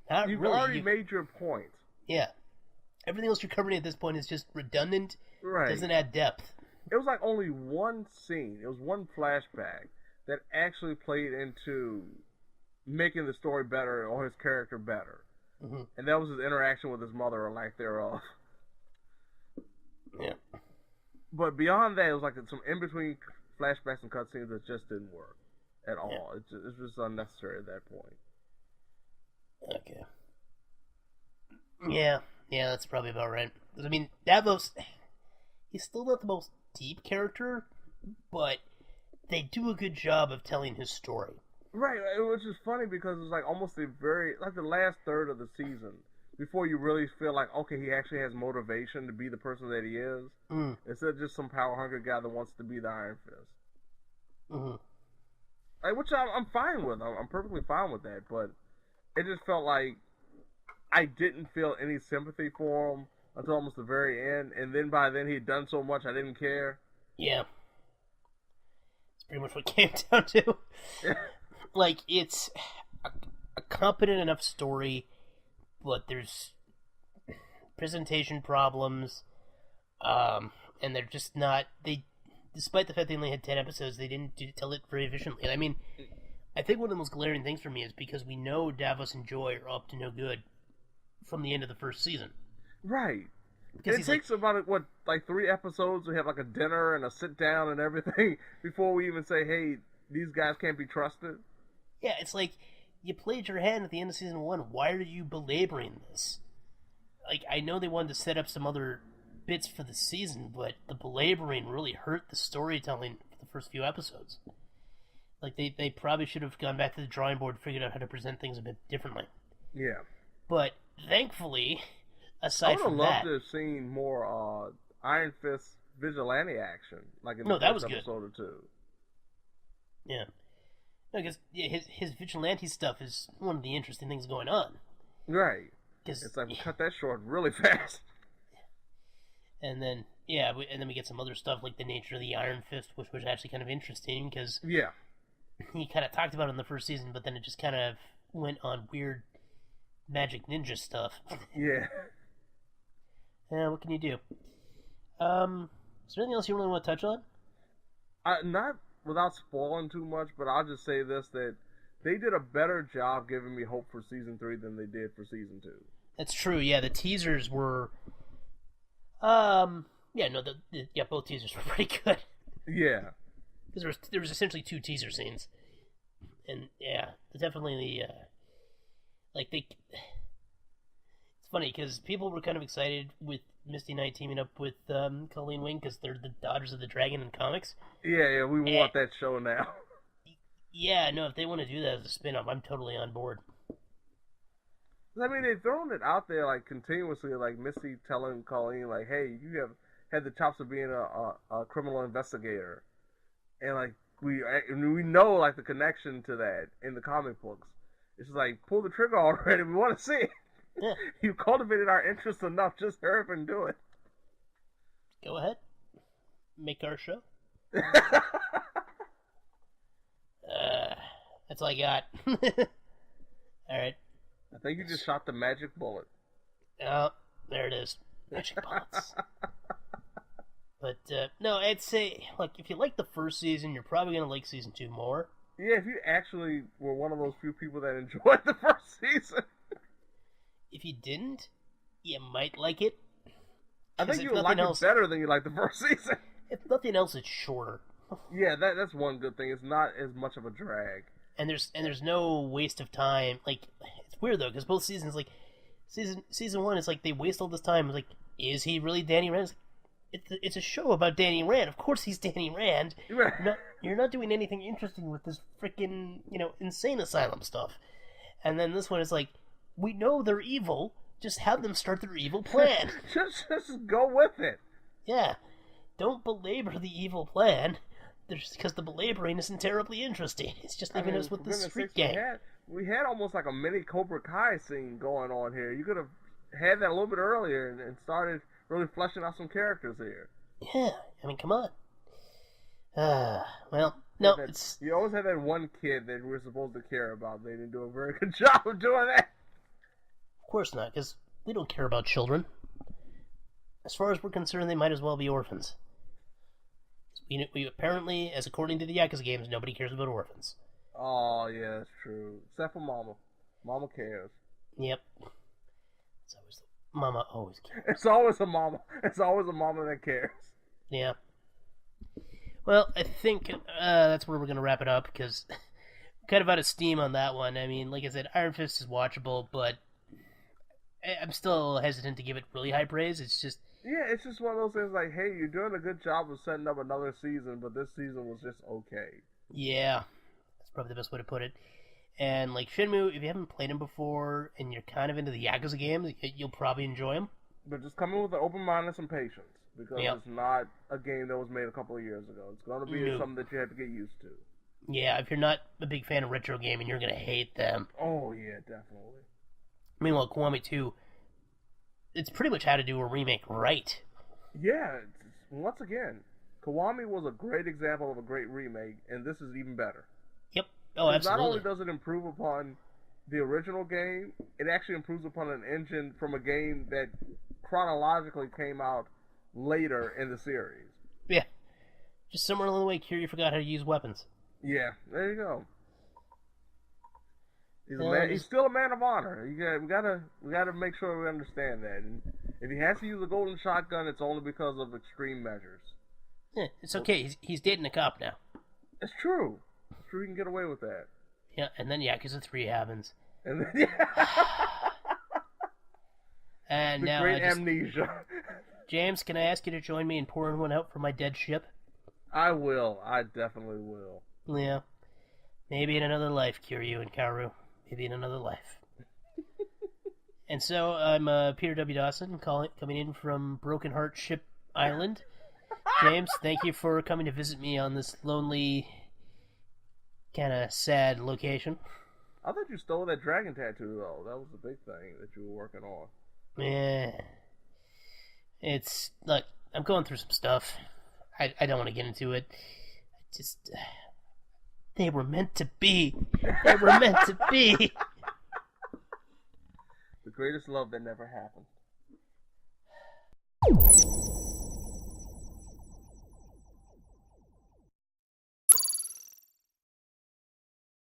not
You've
really.
already made your point.
Yeah. Everything else you're covering at this point is just redundant,
right.
Doesn't add depth.
It was like only one scene, it was one flashback, that actually played into... making the story better or his character better. Mm-hmm. And that was his interaction with his mother or lack thereof.
Yeah.
But beyond that, it was like some in-between flashbacks and cutscenes that just didn't work at all. Yeah. It's just unnecessary at that point.
Okay. Yeah, that's probably about right. I mean, Davos, he's still not the most deep character, but they do a good job of telling his story.
Right, which is funny because it's like almost the last third of the season before you really feel like, okay, he actually has motivation to be the person that he is, instead of just some power-hungry guy that wants to be the Iron Fist.
Mm-hmm.
Like, which I'm fine with. I'm perfectly fine with that, but it just felt like I didn't feel any sympathy for him until almost the very end, and then by then he'd done so much I didn't care.
Yeah. It's pretty much what it came down to. like, it's a competent enough story, but there's presentation problems, and they're just not, despite the fact they only had 10 episodes, they didn't tell it very efficiently. I mean, I think one of the most glaring things for me is because we know Davos and Joy are up to no good from the end of the first season.
Right.
Because
it takes about, 3 episodes to have, a dinner and a sit-down and everything before we even say, hey, these guys can't be trusted.
Yeah, it's like, you played your hand at the end of season 1. Why are you belaboring this? Like, I know they wanted to set up some other bits for the season, but the belaboring really hurt the storytelling for the first few episodes. Like, they probably should have gone back to the drawing board and figured out how to present things a bit differently.
Yeah.
But, thankfully, aside from that...
I would have loved to have seen more Iron Fist vigilante action, like in the first episode or two.
Yeah. No, because his vigilante stuff is one of the interesting things going on.
Right. It's like we cut that short really fast.
And then, we get some other stuff like the nature of the Iron Fist, which was actually kind of interesting because he kind of talked about it in the first season, but then it just kind of went on weird magic ninja stuff.
Yeah.
What can you do? Is there anything else you really want to touch on?
Not without spoiling too much, but I'll just say this, that they did a better job giving me hope for Season 3 than they did for Season 2.
That's true, yeah. The teasers were... both teasers were pretty good.
Yeah.
Because there was essentially 2 teaser scenes. And, definitely it's funny, because people were kind of excited with Misty Knight teaming up with Colleen Wing, because they're the Daughters of the Dragon in comics.
Yeah, we want that show now.
Yeah, no, if they want to do that as a spin-off, I'm totally on board.
I mean, they've thrown it out there, continuously, Misty telling Colleen, hey, you have had the chops of being a criminal investigator. And, we know, the connection to that in the comic books. It's just pull the trigger already, we want to see it.
Yeah.
You cultivated our interest enough, just hurry up and do it.
Go ahead. Make our show. That's all I got. Alright.
I think you just shot the magic bullet.
Oh, there it is. Magic bullets. But, no, I'd say, if you like the first season, you're probably going to like season 2 more.
Yeah, if you actually were one of those few people that enjoyed the first season.
If you didn't, you might like it.
I think you'll like it better than you like the first season.
If nothing else, it's shorter.
Yeah, that's one good thing. It's not as much of a drag.
And there's no waste of time. It's weird though, because both seasons, season 1 is they waste all this time. Is he really Danny Rand? It's a show about Danny Rand. Of course he's Danny Rand.
Right.
You're not doing anything interesting with this freaking insane asylum stuff. And then this one is we know they're evil. Just have them start their evil plan.
just go with it.
Yeah. Don't belabor the evil plan. Because the belaboring isn't terribly interesting. It's just leaving us with this street gang.
We had almost a mini Cobra Kai scene going on here. You could have had that a little bit earlier and started really fleshing out some characters here.
Yeah, I mean, come on. Well, no, it's...
You always have that one kid that we're supposed to care about. They didn't do a very good job of doing that.
Of course not, because we don't care about children. As far as we're concerned, they might as well be orphans. We apparently, as according to the Yakuza games, nobody cares about orphans.
Oh, yeah, that's true. Except for Mama. Mama cares.
Yep. Mama always cares.
It's always a mama. It's always a mama that cares.
Yeah. Well, I think that's where we're going to wrap it up, because we're kind of out of steam on that one. I mean, like I said, Iron Fist is watchable, but I'm still hesitant to give it really high praise. It's just...
Yeah, it's just one of those things hey, you're doing a good job of setting up another season, but this season was just okay.
Yeah. That's probably the best way to put it. And, Shenmue, if you haven't played them before, and you're kind of into the Yakuza games, you'll probably enjoy them.
But just come in with an open mind and some patience, because it's not a game that was made a couple of years ago. It's going to be something that you have to get used to.
Yeah, if you're not a big fan of retro gaming, you're going to hate them.
Oh, yeah, definitely.
Meanwhile, Kiwami 2, it's pretty much how to do a remake right.
Yeah, once again, Kiwami was a great example of a great remake, and this is even better.
Yep. Oh,
not
absolutely.
only does it improve upon the original game, it actually improves upon an engine from a game that chronologically came out later in the series.
Yeah. Just somewhere along the way, Kiryu forgot how to use weapons.
Yeah, there you go. He's a man. He's still a man of honor. We gotta make sure we understand that. And if he has to use a golden shotgun, it's only because of extreme measures.
Yeah, it's okay. He's dating a cop now.
It's true. It's true. He can get away with that.
Yeah, and then Yakuza 3 happens.
And then, yeah.
And
the
now
great amnesia.
James, can I ask you to join me in pouring one out for my dead ship?
I will. I definitely will.
Yeah. Maybe in another life, Kiryu and Kaoru. Maybe in another life. And so, I'm Peter W. Dawson, coming in from Broken Heart Ship Island. James, thank you for coming to visit me on this lonely, kind of sad location.
I thought you stole that dragon tattoo, though. That was the big thing that you were working on.
Yeah. Look, I'm going through some stuff. I don't want to get into it. They were meant to be. They were meant to be.
The greatest love that never happened.